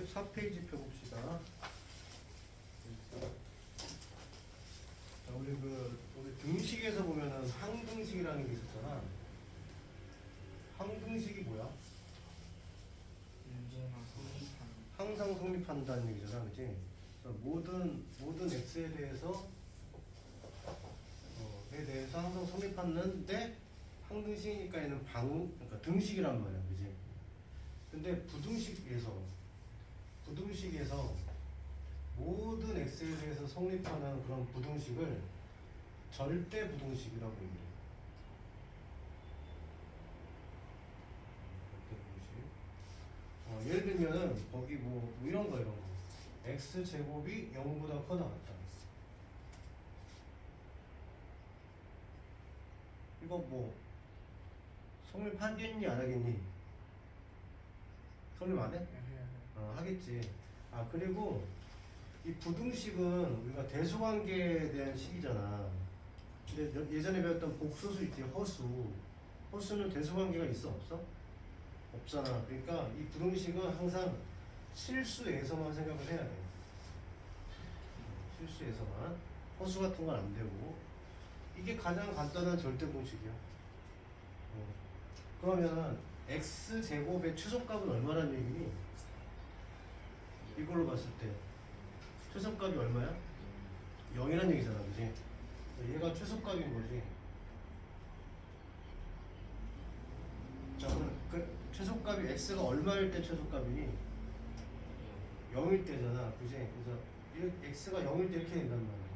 34페이지 펴봅시다. 자, 우리 등식에서 보면은 항등식이라는 게 있었잖아. 항등식이 뭐야? 언제나 성립하는 항상 성립한다는 얘기잖아, 그치? 모든 x에 대해서 항상 성립하는데 항등식이니까 얘는 그러니까 등식이란 말이야, 그치? 근데 부등식에서 모든 x에 대해서 성립하는 그런 부등식을 절대 부등식이라고 얘기해. 예를 들면은 거기 뭐 이런 거 x 제곱이 0보다 커 나왔다. 이거 뭐 성립하겠니 안 하겠니? 성립 안 해? 하겠지. 그리고 이 부등식은 우리가 대수관계에 대한 식이잖아. 근데 예전에 배웠던 복소수 있지, 허수는 대수관계가 있어 없어? 없잖아. 그러니까 이 부등식은 항상 실수에서만 생각을 해야 돼. 실수에서만. 허수 같은 건 안 되고. 이게 가장 간단한 절대 공식이야. 그러면은 x제곱의 최소값은 얼마라는 얘기니? 이걸로 봤을 때 최소값이 얼마야? 0이란 얘기잖아, 그지? 얘가 최소값인 거지. 자, 그럼 그 최소값이 x가 얼마일 때 최소값이니? 0일 때잖아, 그지? 그래서 x가 0일 때 이렇게 된단 말이야.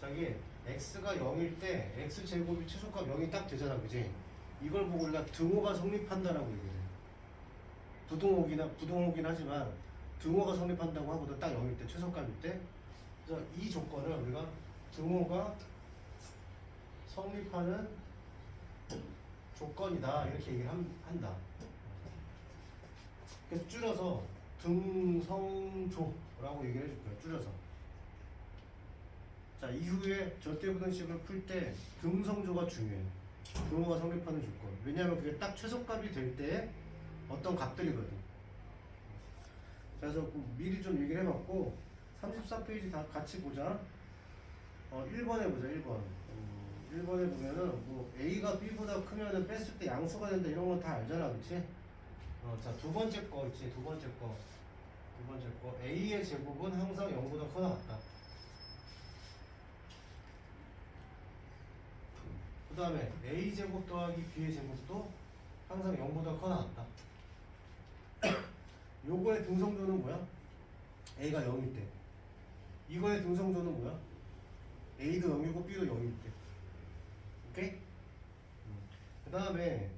자, 이게 x가 0일 때 x제곱이 최소값 0이 딱 되잖아, 그지? 이걸 보고 우리가 등호가 성립한다라고 얘기해. 부등호긴 하지만 등호가 성립한다고 하거든. 딱 0일 때, 최소값일 때. 그래서 이 조건을 우리가 등호가 성립하는 조건이다, 이렇게 얘기를 한다. 그래서 줄여서 등성조라고 얘기를 해줄 거야, 줄여서. 자, 이후에 절대부등식을 풀 때 등성조가 중요해. 등호가 성립하는 조건. 왜냐하면 그게 딱 최소값이 될 때 어떤 값들이거든. 자, 그래서 미리 좀 얘기를 해봤고 34페이지 다 같이 보자. 1번에 보자. 1번. 1번에 보면은 뭐 A가 B보다 크면은 뺐을 때 양수가 된다, 이런 건 다 알잖아, 그치? 자, 두 번째 거 있지. 두 번째 거 A의 제곱은 항상 0보다 커 나왔다. 그 다음에 A제곱 더하기 B의 제곱도 항상 0보다 커 나왔다. 요거의 등성조는 뭐야? A가 0일 때. 이거의 등성조는 뭐야? A도 0이고 B도 0일 때. 오케이? 그 다음에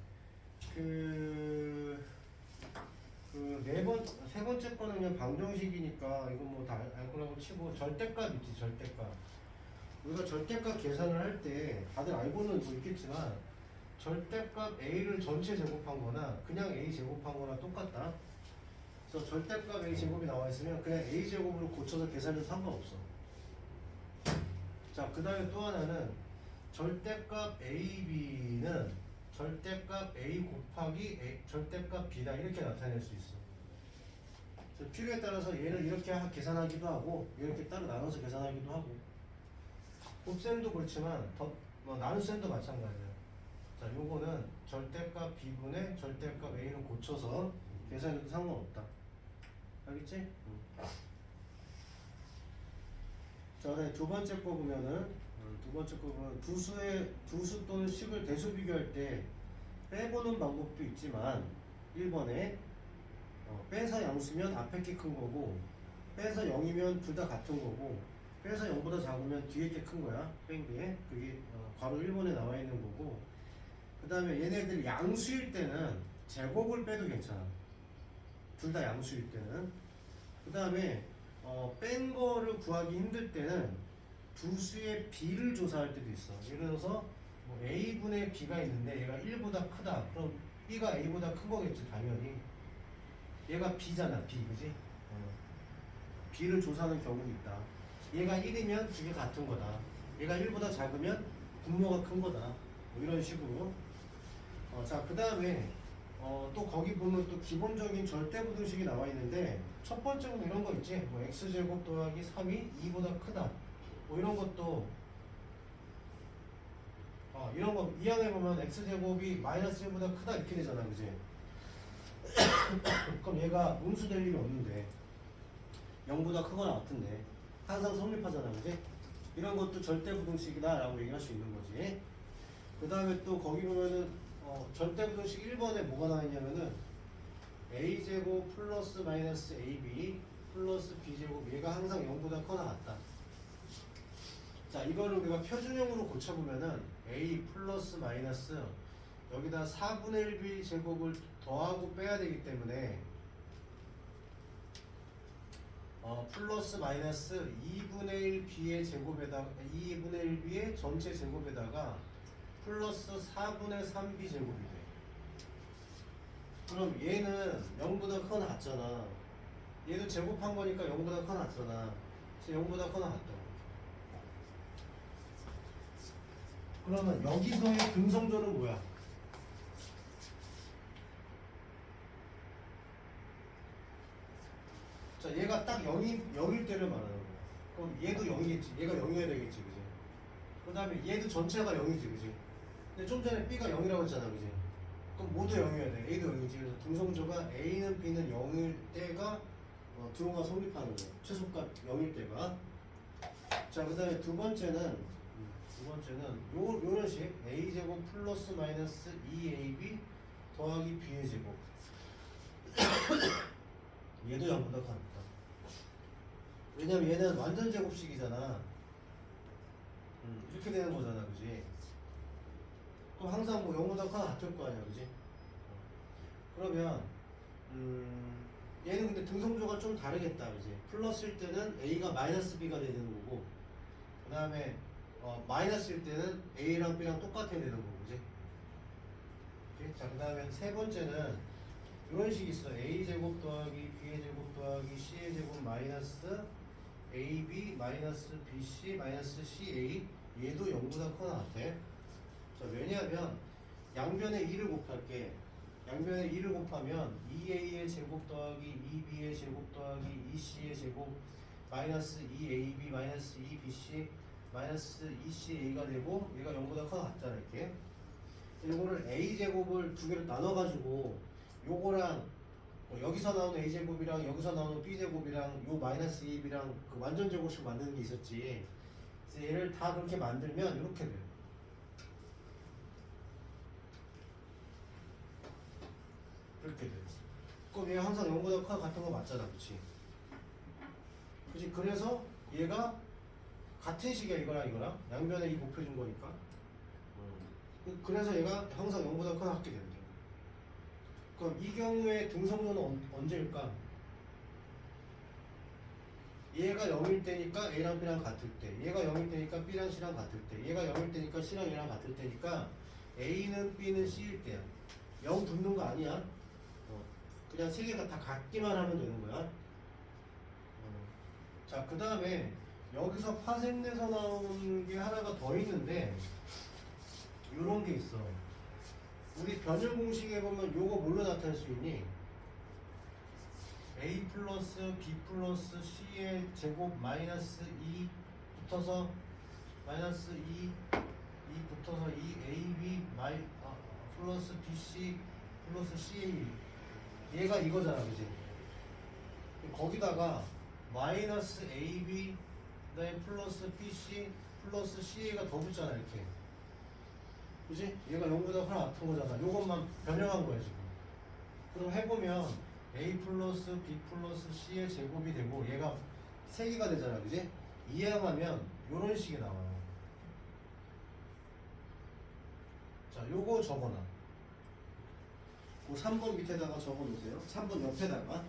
세 번째 거는 그냥 방정식이니까 이건 뭐 다 알 거라고 치고, 절대값 있지, 절대값. 우리가 절대값 계산을 할 때 다들 알고는 있겠지만 절대값 A를 전체 제곱한 거나 그냥 A 제곱한 거나 똑같다. 그래서 절대값 A 제곱이 나와 있으면 그냥 A 제곱으로 고쳐서 계산해도 상관없어. 자, 그 다음에 또 하나는 절대값 AB는 절대값 A 곱하기 절대값 B다, 이렇게 나타낼 수 있어. 그래서 필요에 따라서 얘를 이렇게 계산하기도 하고 이렇게 따로 나눠서 계산하기도 하고, 곱셈도 그렇지만 나눗셈도 마찬가지야. 자, 요거는 절대값 B분의 절대값 A를 고쳐서 계산해도 상관없다. 알겠지? 자, 그다음에 두 번째 거 보면은 두수 또는 식을 대수 비교할 때 빼보는 방법도 있지만 1번에 빼서 양수면 앞에 게 큰 거고, 빼서 0이면 둘 다 같은 거고, 빼서 0보다 작으면 뒤에 게 큰 거야, 뺀 게. 그게 바로 1번에 나와 있는 거고, 그 다음에 얘네들 양수일 때는 제곱을 빼도 괜찮아. 둘 다 양수일 때는. 그 다음에 뺀 거를 구하기 힘들 때는 두 수의 B를 조사할 때도 있어. 예를 들어서 뭐 A분의 B가 있는데 얘가 1보다 크다. 그럼 B가 A보다 큰 거겠지, 당연히. 얘가 B잖아, B, 그지? B를 조사하는 경우도 있다. 얘가 1이면 두 개 같은 거다. 얘가 1보다 작으면 분모가 큰 거다. 뭐 이런 식으로. 자, 그 다음에 또 거기 보면 또 기본적인 절대부등식이 나와 있는데 첫 번째는 이런 거 있지. 뭐 x제곱 더하기 3이 2보다 크다. 뭐 이런 것도 이런 거 2항에 보면 x제곱이 마이너스 1보다 크다 이렇게 되잖아, 그지? 그럼 얘가 음수 될 일이 없는데 0보다 크거나 같은데 항상 성립하잖아, 그지? 이런 것도 절대부등식이다 라고 얘기할 수 있는 거지. 그 다음에 또 거기 보면은 절대부등식 1번에 뭐가 나와 있냐면은 a제곱 플러스 마이너스 ab 플러스 b제곱 얘가 항상 0보다 커나 같다. 자, 이거를 우리가 표준형으로 고쳐보면은 a 플러스 마이너스 여기다 4분의 1b 제곱을 더하고 빼야 되기 때문에 플러스 마이너스 2분의 1b의 제곱에다가 2분의 1b의 전체 제곱에다가 플러스 4분의 3b 제곱이 돼. 그럼 얘는 0보다 크거나 같잖아. 얘도 제곱한 거니까 0보다 크거나 같잖아. 그래서 0보다 크거나 같다. 그러면 여기서의 등성조는 뭐야? 자, 얘가 딱 0일 때를 말하는 거야. 그럼 얘도 0이겠지. 얘가 0이어야 되겠지, 그지? 그 다음에 얘도 전체가 0이지, 그지? 근데 좀 전에 B가 0이라고 했잖아, 그지? 그럼 모두 0이어야 돼. A도 0이지. 그래서 등성조가 A는 B는 0일 때가 드로가 성립하는 거야. 최소값 0일 때가. 자, 그 다음에 두 번째는 요런 식 a제곱 플러스 마이너스 2ab 더하기 b의 제곱 얘도 0보다 같다. 왜냐면 얘는 완전 제곱식이잖아. 이렇게 되는 거잖아, 그지? 그럼 항상 뭐 0보다 같을 거 아니야, 그지? 그러면 얘는 근데 등성조가 좀 다르겠다, 그지? 플러스일 때는 a가 마이너스 b가 되는 거고, 그 다음에 마이너스일 때는 a랑 b랑 똑같아야 되는 거고, 그지? 자, 그 다음에 세 번째는 이런 식이 있어. a제곱 더하기 b의 제곱 더하기 c의 제곱 마이너스 ab 마이너스 bc 마이너스 ca 얘도 0보다 커나 같아. 자, 왜냐하면 양변에 2를 곱할게. 양변에 2를 곱하면 2a의 제곱 더하기 2b의 제곱 더하기 2c의 제곱 마이너스 2ab 마이너스 2bc 마이너스 2ca가 되고 얘가 0보다 커나 같잖아, 이렇게. 이거를 a제곱을 두 개로 나눠가지고 요거랑 여기서 나오는 a제곱이랑 여기서 나오는 b제곱이랑 요 마이너스 2b랑 그 완전 제곱식 만드는 게 있었지. 그래서 얘를 다 그렇게 만들면 이렇게 돼요. 이렇게 돼요. 그럼 얘가 항상 0보다 커 같은 거 맞잖아, 그치? 그치? 그래서 얘가 같은 식이야, 이거랑 양변에 이 곱해준 거니까. 그래서 얘가 항상 0보다 커 같게 된대. 그럼 이 경우에 등성조는 언제일까? 얘가 0일 때니까 A랑 B랑 같을 때, 얘가 0일 때니까 B랑 C랑 같을 때, 얘가 0일 때니까 C랑 A랑 같을 때니까 A는 B는 C일 때야. 0 붙는 거 아니야. 그냥 세 개가 다 같기만 하면 되는 거야. 자, 그 다음에 여기서 파생돼서 나오는 게 하나가 더 있는데 요런 게 있어. 우리 변형 공식에 보면 요거 뭘로 나타낼 수 있니? a 플러스 b 플러스 c의 제곱 마이너스 2 붙어서 마이너스 2 붙어서 2ab 플러스 bc 플러스 ca 얘가 이거잖아, 그지? 거기다가 마이너스 ab 그다음에 플러스 bc 플러스 ca가 더 붙잖아, 이렇게. 그지? 얘가 0보다 하나 같은 거잖아. 요것만 변형한 거야, 지금. 그럼 해보면 a 플러스 b 플러스 c의 제곱이 되고 얘가 3개가 되잖아, 그지? 이항하면 요런 식이 나와요. 자, 요거 적어놔. 그 3번 밑에다가 적어놓으세요. 3번 옆에다가.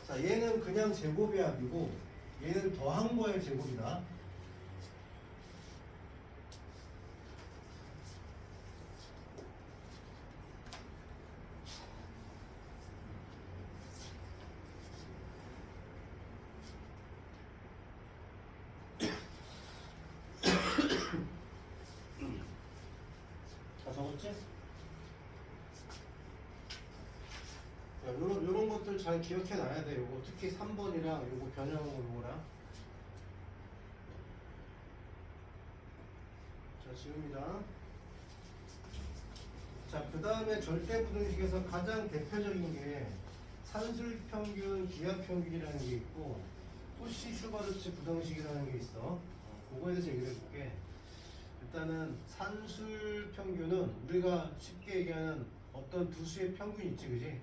자, 얘는 그냥 제곱의 합이고 얘는 더한 거의 제곱이다. 다 적었지? 잘 기억해 놔야 돼. 요거 특히 3번이랑 요거 변형한 거랑. 자, 지웁니다. 자, 그 다음에 절대부등식에서 가장 대표적인 게 산술평균, 기하평균이라는 게 있고 코시-슈바르츠 부등식이라는 게 있어. 그거에 대해서 얘기해 볼게. 일단은 산술평균은 우리가 쉽게 얘기하는 어떤 두 수의 평균 있지, 그지?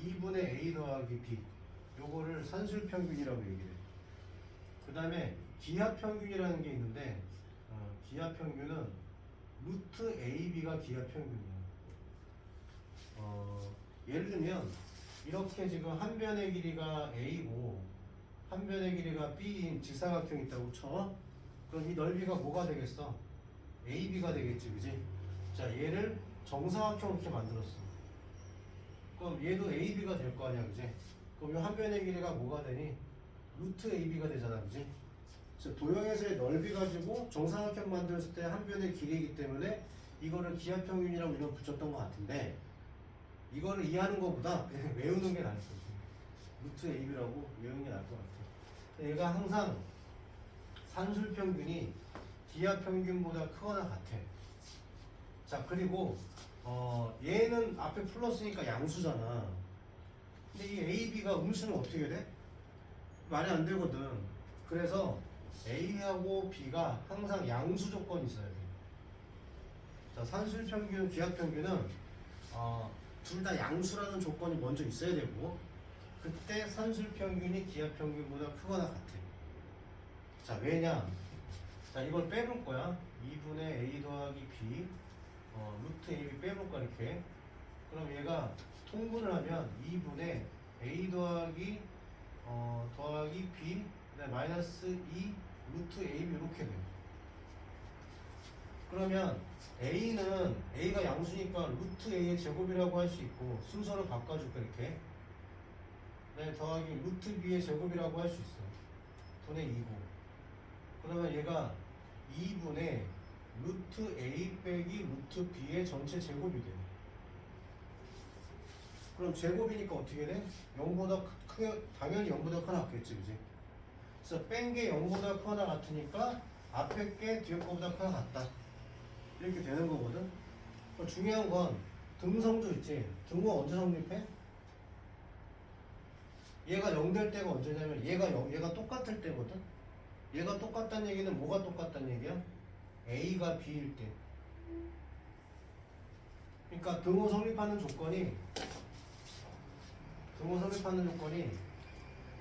2분의 a 더하기 b, 요거를 산술평균이라고 얘기해. 그 다음에 기하평균이라는 게 있는데 기하평균은 루트 ab가 기하평균이야. 예를 들면 이렇게 지금 한 변의 길이가 a고 한 변의 길이가 b인 직사각형이 있다고 쳐. 그럼 이 넓이가 뭐가 되겠어? ab가 되겠지, 그지? 자, 얘를 정사각형 이렇게 만들었어. 그럼 얘도 ab가 될 거 아니야, 그지? 그럼 이 한 변의 길이가 뭐가 되니? 루트 ab가 되잖아, 그지? 그래서 도형에서의 넓이 가지고 정사각형 만들었을 때 한 변의 길이이기 때문에 이거를 기하평균이라고 이름 붙였던 것 같은데, 이거를 이해하는 것보다 그냥 외우는 게 나을 것 같아. 루트 ab라고 외우는 게 나을 것 같아. 얘가 항상 산술평균이 기하평균보다 크거나 같아. 자, 그리고 얘는 앞에 플러스니까 양수잖아. 근데 이 ab가 음수는 어떻게 돼? 말이 안 되거든. 그래서 a하고 b가 항상 양수 조건이 있어야 돼. 자, 산술평균, 기하평균은 둘 다 양수라는 조건이 먼저 있어야 되고, 그때 산술평균이 기하평균보다 크거나 같아. 자, 왜냐? 자, 이걸 빼볼 거야. 2분의 a 더하기 b, 루트 ab 빼볼 거야, 이렇게. 그럼 얘가 통분을 하면 2분의 a 더하기 b, 그다음에 마이너스 2 루트 ab 이렇게 돼요. 그러면 a가 양수니까 루트 a의 제곱이라고 할 수 있고, 순서를 바꿔줄까 이렇게. 그다음에 더하기 루트 b의 제곱이라고 할 수 있어. 분의 2고. 그러면 얘가 2분의 루트 a 빼기 루트 b의 전체 제곱이 돼. 그럼 제곱이니까 어떻게 돼? 0보다 크게, 당연히 0보다 크나 같겠지, 그지? 그래서 뺀 게 0보다 크나 같으니까 앞에 게 뒤에 거보다 크나 같다. 이렇게 되는 거거든. 중요한 건 등성조 있지. 등호가 언제 성립해? 얘가 0 될 때가 언제냐면 얘가 똑같을 때거든. 얘가 똑같다는 얘기는 뭐가 똑같다는 얘기야? a가 b일 때. 그러니까 등호 성립하는 조건이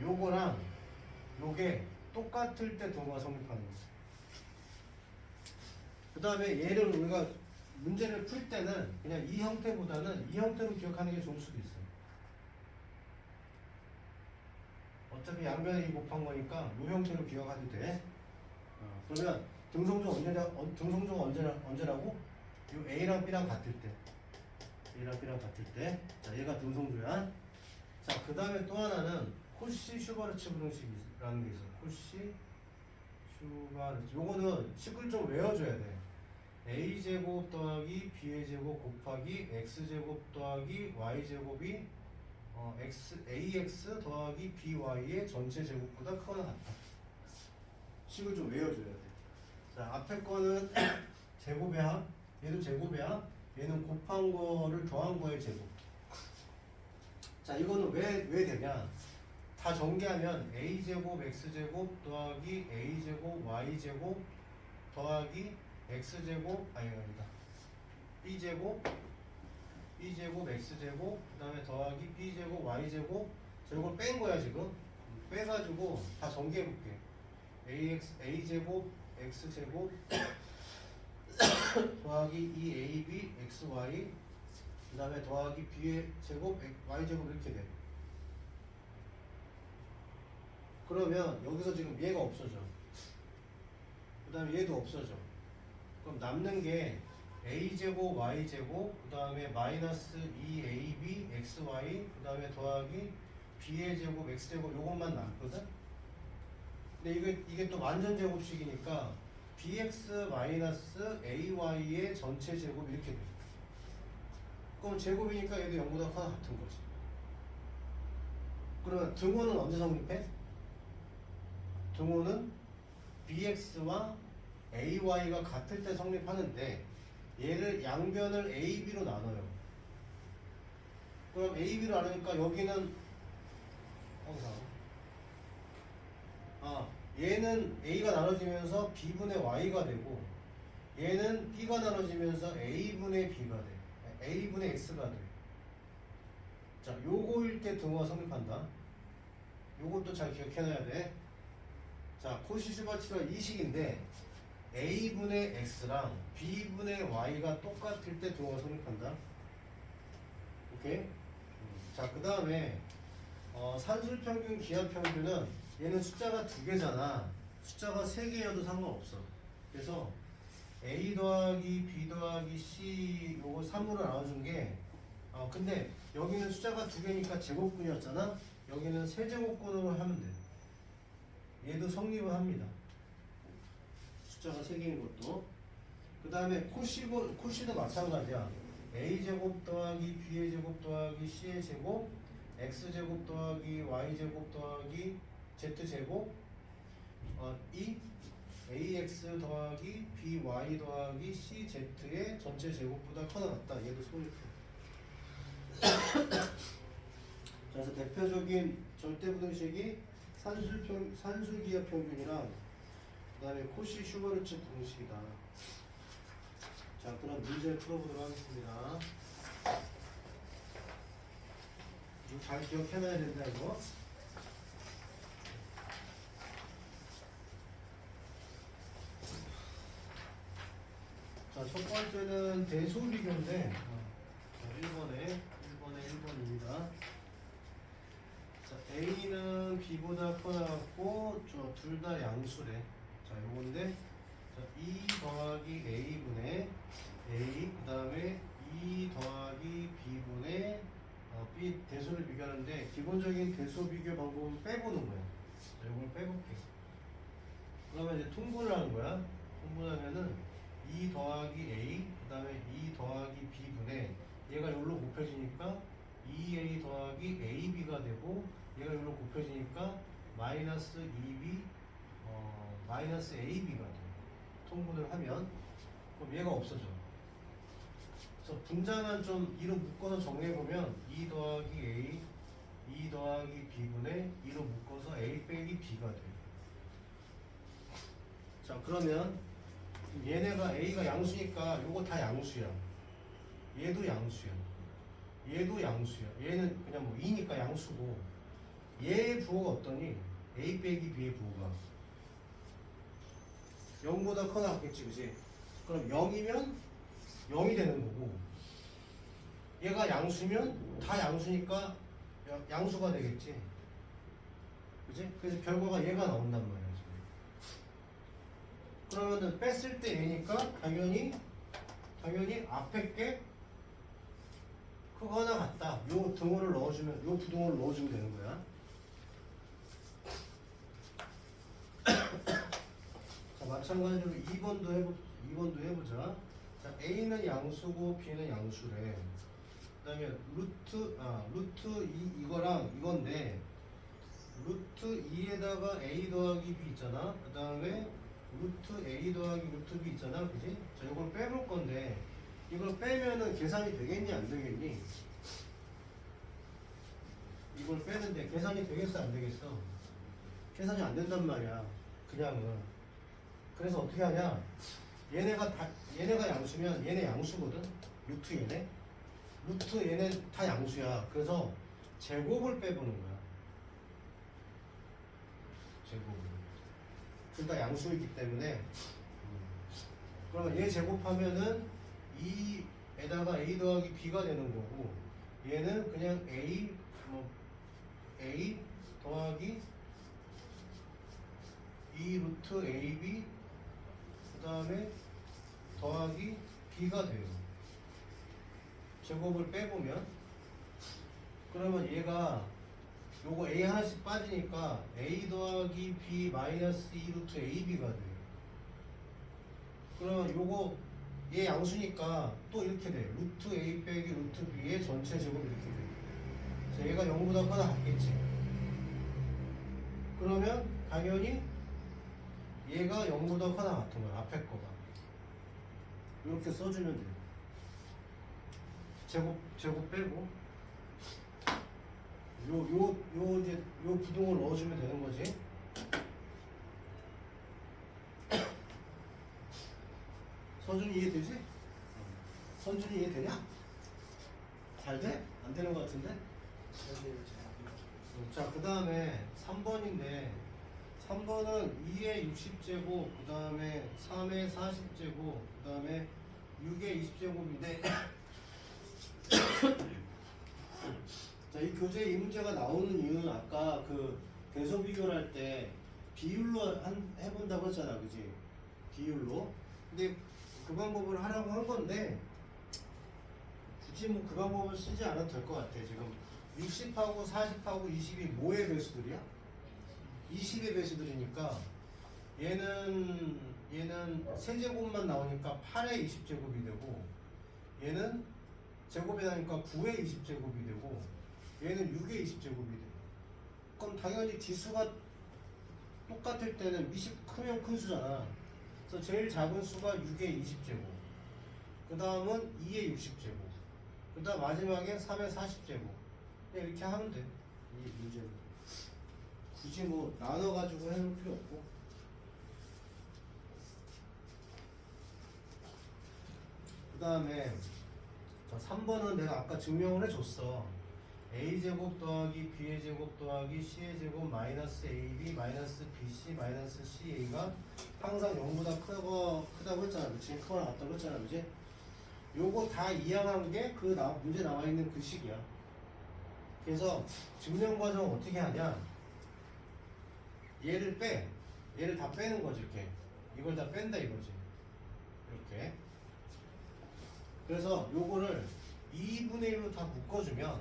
요거랑 요게 똑같을 때 등호가 성립하는 거야. 그 다음에 얘를 우리가 문제를 풀 때는 그냥 이 형태보다는 이 형태로 기억하는 게 좋을 수도 있어. 어차피 양변에 2 곱한 거니까 이 형태로 기억하도 돼. 그러면 등성조가 언제라고? 요 A랑 B랑 같을 때. 자, 얘가 등성조야. 자, 그 다음에 또 하나는 코시-슈바르츠 부등식이라는 게 있어. 코시-슈바르츠. 요거는 식을 좀 외워줘야 돼. a제곱 더하기 b의 제곱 곱하기 x제곱 더하기 y제곱이 ax 더하기 by의 전체 제곱보다 크거나 같다. 식을 좀 외워줘야 돼. 자, 앞에 거는 제곱이야. 얘도 제곱이야. 얘는 곱한 거를 더한 거의 제곱. 자, 이거는 왜 되냐? 다 전개하면 a제곱 x제곱 더하기 a제곱 y제곱 더하기 x제곱 아니다. b제곱 x제곱 그 다음에 더하기 b제곱 y제곱. 자, 이걸 뺀 거야 지금. 빼가지고 다 전개해볼게. a제곱 x제곱 더하기 2ab xy 그 다음에 더하기 b의 제곱 y제곱 이렇게 돼. 그러면 여기서 지금 얘가 없어져. 그 다음에 얘도 없어져. 그럼 남는 게 a제곱 y제곱 그 다음에 마이너스 2ab xy 그 다음에 더하기 b의 제곱 x제곱 요것만 남거든. 근데 이게 또 완전 제곱식이니까 bx 마이너스 ay의 전체 제곱 이렇게 돼. 그럼 제곱이니까 얘도 0보다 하나 같은 거지. 그러면 등호는 언제 성립해? 등호는 bx와 ay가 같을 때 성립하는데 얘를 양변을 a, b로 나눠요. 그럼 a, b로 나누니까 여기는 얘는 a가 나눠지면서 b분의 y가 되고 얘는 b가 나눠지면서 a분의 b가 돼. a분의 x가 돼. 자, 요거일 때 등호가 성립한다. 요것도 잘 기억해놔야 돼. 자, 코시 슈바츠가 이 식인데 a분의 x랑 b분의 y가 똑같을 때 등호가 성립한다. 오케이? 자, 그 다음에 산술평균, 기하평균은 얘는 숫자가 2개잖아. 숫자가 3개여도 상관없어. 그래서 a 더하기 b 더하기 c 요거 3으로 나눠준 게 근데 여기는 숫자가 2개니까 제곱근이었잖아. 여기는 세제곱근으로 하면 돼. 얘도 성립을 합니다. 숫자가 3개인 것도. 그 다음에 코시도 마찬가지야. a제곱 더하기 b의 제곱 더하기 c의 제곱 x제곱 더하기 y제곱 더하기 z제곱 이 ax 더하기 by 더하기 cz의 전체 제곱보다 커 나갔다. 얘도 성립해. 그래서 대표적인 절대부등식이 산술기하평균이랑 그 다음에 코시 슈바르츠 부등식이다. 자, 그럼 문제 풀어보도록 하겠습니다. 이거 잘 기억해놔야 된다, 이거. 자, 첫 번째는 대소비교인데, 1번입니다. 자, A는 B보다 커나갔고, 둘 다 양수래. 자, 요건데, 자, 2 더하기 A분의 A, 그 다음에 2 더하기 B분의 B 대소를 비교하는데, 기본적인 대소 비교 방법은 빼보는 거야. 자, 요걸 빼볼게. 그러면 이제 통분을 하는 거야. 통분하면은 2 더하기 A, 그 다음에 2 더하기 B분의 얘가 여기로 곱해지니까 2A 더하기 AB가 되고 얘가 여기로 곱해지니까 마이너스 2B 마이너스 AB가 돼. 통분을 하면 그럼 얘가 없어져. 그래서 분자만 좀 2로 묶어서 정리해보면 2 더하기 A 2 더하기 B분의 2로 묶어서 A 빼기 B가 돼. 자, 그러면 얘네가 A가 양수니까 요거 다 양수야. 얘도 양수야. 얘도 양수야. 얘는 그냥 뭐 2니까 양수고 얘의 부호가 어떠니? A 빼기 B의 부호가 0보다 커나 같겠지, 그지? 그럼 0이면 0이 되는 거고 얘가 양수면 다 양수니까 양수가 되겠지, 그지? 그래서 결과가 얘가 나온단 말이야. 그러면은 뺐을 때 얘니까 당연히 앞에 게 크거나 같다. 요 등호를 넣어주면, 요 부등호를 넣어주면 되는 거야. 자, 마찬가지로 2번도 해보자. 자, A는 양수고 B는 양수래. 그 다음에 루트 2 이건데 루트 2에다가 A 더하기 B 있잖아. 그 다음에 루트 A 더하기 루트 B 있잖아, 그지? 자, 이걸 빼볼 건데 이걸 빼면은 계산이 되겠니 안 되겠니? 이걸 빼는데 계산이 되겠어 안 되겠어? 계산이 안 된단 말이야, 그냥은. 그래서 어떻게 하냐? 얘네가 양수면 얘네 양수거든. 루트 얘네 다 양수야. 그래서 제곱을 빼보는 거야. 제곱을. 둘 다 양수이기 때문에 그러면 얘 제곱하면은 2에다가 A 더하기 B가 되는 거고 얘는 그냥 A 더하기 2 루트 AB 그 다음에 더하기 B가 돼요. 제곱을 빼보면 그러면 얘가 요거 A 하나씩 빠지니까 A 더하기 B 마이너스 2 루트 AB가 돼요. 그러면 요거 얘 양수니까 또 이렇게 돼. 루트 A 빼기 루트 B의 전체 제곱 이렇게 돼. 그래서 얘가 0보다 커나 같겠지. 그러면 당연히 얘가 0보다 크거나 같은 거야. 앞에 거가. 이렇게 써주면 돼요. 제곱 빼고 이제 요 부동을 넣어주면 되는 거지. 서준이 이해되지? 선준이 이해되냐? 잘 돼? 안 되는 것 같은데? 자, 그 다음에 3번인데 3번은 2의 60제곱, 그 다음에 3의 40제곱, 그 다음에 6의 20제곱인데 자, 이 교재에 이 문제가 나오는 이유는 아까 그 대소 비교를 할 때 비율로 해본다고 했잖아, 그지? 비율로. 근데 그 방법을 하라고 한 건데 굳이 뭐 그 방법을 쓰지 않아도 될 것 같아. 지금 60하고 40하고 20이 뭐의 배수들이야? 20의 배수들이니까 얘는 세제곱만 나오니까 8의 20제곱이 되고 얘는 제곱이 나니까 9의 20제곱이 되고 얘는 6의 20제곱이 돼. 그럼 당연히 지수가 똑같을 때는 미시 크면 큰 수잖아. 그래서 제일 작은 수가 6의 20제곱, 그 다음은 2의 60제곱, 그 다음 마지막에 3의 40제곱. 이렇게 하면 돼. 이 문제는 굳이 뭐 나눠가지고 해놓을 필요 없고. 그 다음에 3번은 내가 아까 증명을 해줬어. a제곱 더하기 b의 제곱 더하기 c의 제곱 마이너스 ab 마이너스 bc 마이너스 ca가 항상 0보다 크다고 했잖아. 그치? 크거나 같다고 했잖아. 그치? 요거 다 이양한 게 그 문제 나와 있는 그 식이야. 그래서 증명 과정을 어떻게 하냐? 얘를 다 빼는 거지. 이렇게 이걸 다 뺀다 이거지. 이렇게. 그래서 요거를 2분의 1로 다 묶어주면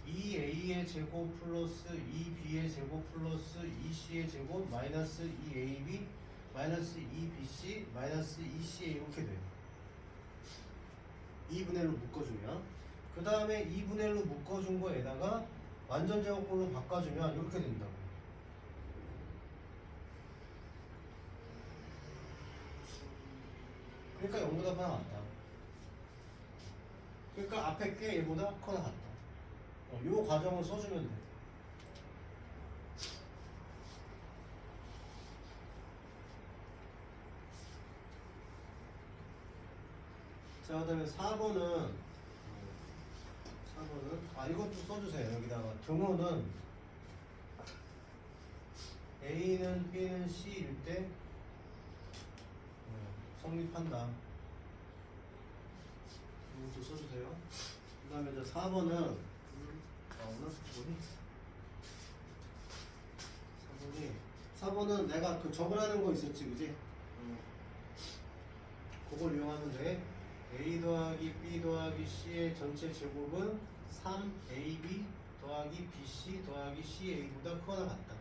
2a의 제곱 플러스 2b의 제곱 플러스 2c의 제곱 마이너스 2ab 마이너스 2bc 마이너스 2ca 이렇게 돼. 2분의 1로 묶어주면 그 다음에 2분의 1로 묶어준 거에다가 완전 제곱꼴로 바꿔주면 이렇게 된다고. 그러니까 0보다 크거나 같다. 그러니까 앞에 게 얘보다 크거나 같다. 요 과정을 써주면 돼. 자, 그 다음에 4번은 이것도 써주세요. 여기다가 등호는 A는 B는 C일 때 성립한다. 이것도 써주세요. 그 다음에 4번은 4번은 내가 그 적으라는 거 있었지, 그지? 그걸 이용하면 돼. A 더하기 B 더하기 C의 전체 제곱은 3AB 더하기 BC 더하기 CA보다 크거나 같다.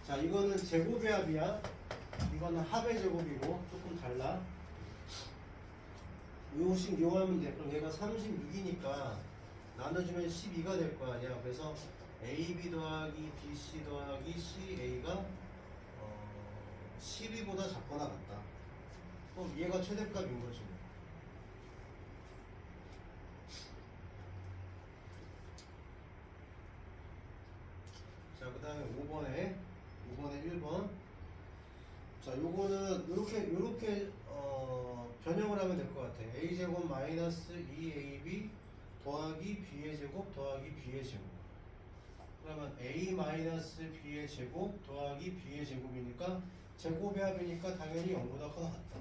자, 이거는 제곱의 합이야. 이거는 합의 제곱이고 조금 달라. 요식 이용하면 돼. 그럼 얘가 36이니까 나눠주면 12가 될 거 아니야. 그래서 AB 더하기 BC 더하기 CA가 12보다 작거나 같다. 그럼 얘가 최대값인 거지. 자, 그 다음에 5번에 1번. 자, 요거는 요렇게 변형을 하면 될 것 같아. a제곱 마이너스 2ab 더하기 b의 제곱 더하기 b의 제곱. 그러면 a 마이너스 b의 제곱 더하기 b의 제곱이니까 제곱의 합이니까 당연히 0보다 크거나 같다.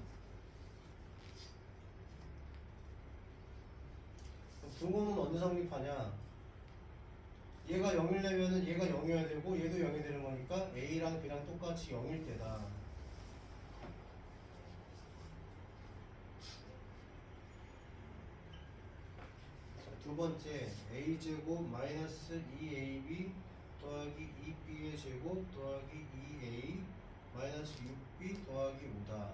등호는 언제 성립하냐? 얘가 0이려면은 얘가 0이어야 되고 얘도 0이 되는 거니까 a랑 b랑 똑같이 0일 때다. 두 번째 a제곱 마이너스 2ab 더하기 2b의 제곱 더하기 2a 마이너스 6b 더하기 5다.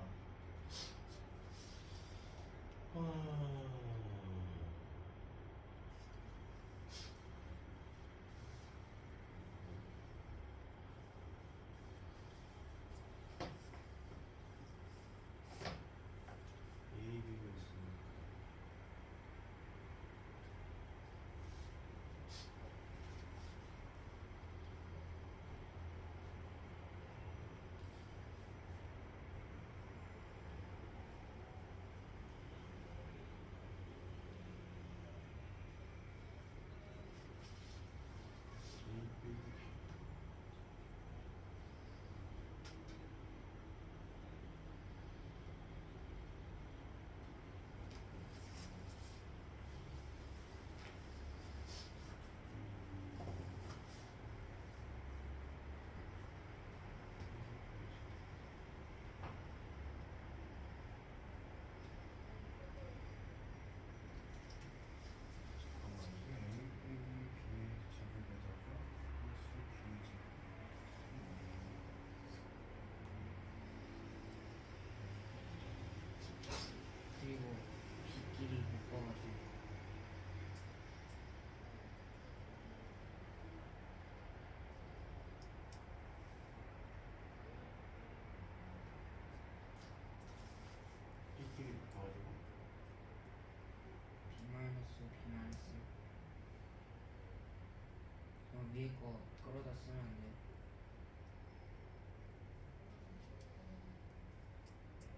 위에 거 끌어다 쓰면 안 돼.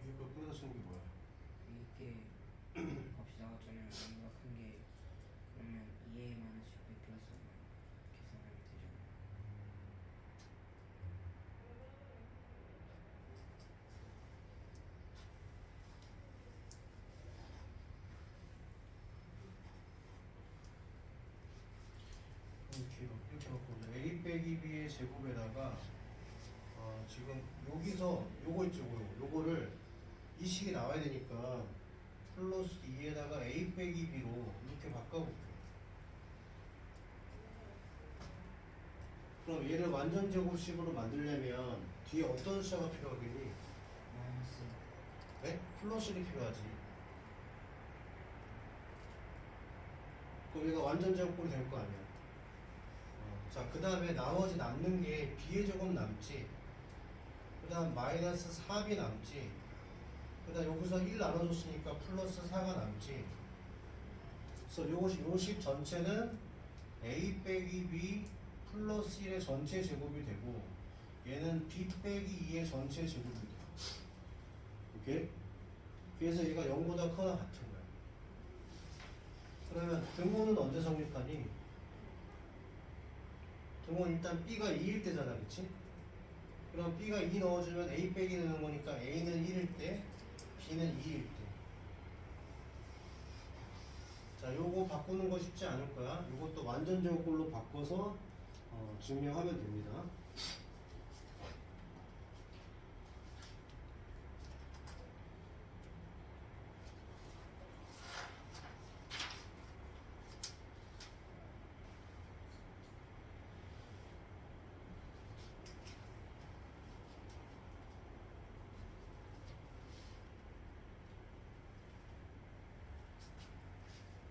이거 끌어다 쓰는 게 뭐야? 이게 값이 나왔잖아요. 뭔가 큰 게. 그러면 2a 마이너스 6b 플러스 1 계산하면 되잖아요. 이렇게 놓고 a 빼기 b의 제곱에다가 지금 여기서 요거 있죠, 요거를 이 식이 나와야 되니까 플러스 2에다가 a 빼기 b로 이렇게 바꿔볼게요. 그럼 얘를 완전 제곱식으로 만들려면 뒤에 어떤 숫자가 필요하겠니? 마이너스. 네? 플러스 1이 필요하지. 그럼 얘가 완전 제곱꼴이 될 거 아니야. 자, 그 다음에 나머지 남는 게 b의 제곱 남지. 그 다음 마이너스 4b 남지. 그 다음 여기서 1 나눠줬으니까 플러스 4가 남지. 그래서 요식 전체는 a 빼기 b 플러스 1의 전체 제곱이 되고 얘는 b 빼기 2의 전체 제곱이 돼. 오케이? 그래서 얘가 0보다 크거나 같은 거야. 그러면 등호는 언제 성립하니? 등호는 일단 b가 2일 때잖아, 그치? 그럼 b가 2 넣어주면 a 빼기 되는 거니까 a는 1일 때 b는 2일 때. 자, 요거 바꾸는 거 쉽지 않을 거야. 요것도 완전 제곱꼴로 바꿔서 증명하면 됩니다.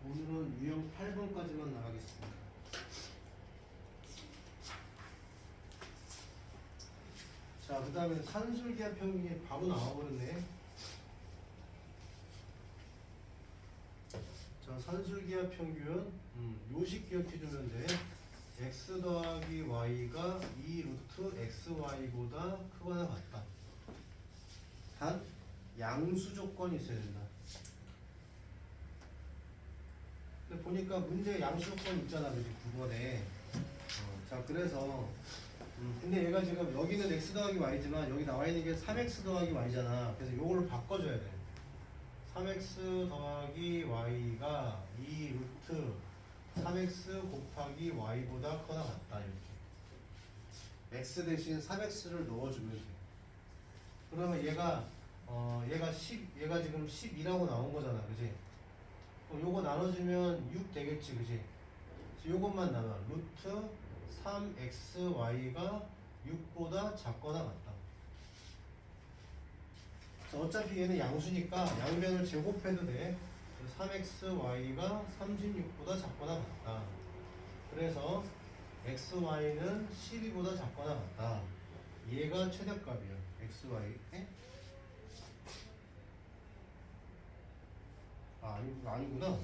오늘은 유형 8번까지만 나가겠습니다. 자, 그 다음에 산술기하 평균이 바로 나와버렸네. 자, 산술기하 평균 요식 기억해주면 돼. x 더하기 y가 2 루트 xy보다 크거나 같다. 단 양수 조건이 있어야 된다. 근데 보니까 문제 양수 조건 있잖아, 그지? 9번에. 자, 그래서 근데 얘가 지금 여기는 x 더하기 y지만 여기 나와 있는 게 3x 더하기 y잖아. 그래서 이걸로 바꿔줘야 돼. 3x 더하기 y가 2 루트 3x 곱하기 y보다 크거나 같다, 이렇게. x 대신 3x를 넣어주면 돼. 그러면 얘가 지금 12라고 나온 거잖아, 그지? 그럼 요거 나눠주면 6 되겠지, 그지? 그래서 요것만 남아. 루트 3xy가 6보다 작거나 같다. 자, 어차피 얘는 양수니까 양변을 제곱해도 돼. 3xy가 36보다 작거나 같다. 그래서 xy는 12보다 작거나 같다. 얘가 최대값이야. xy. 아니구나.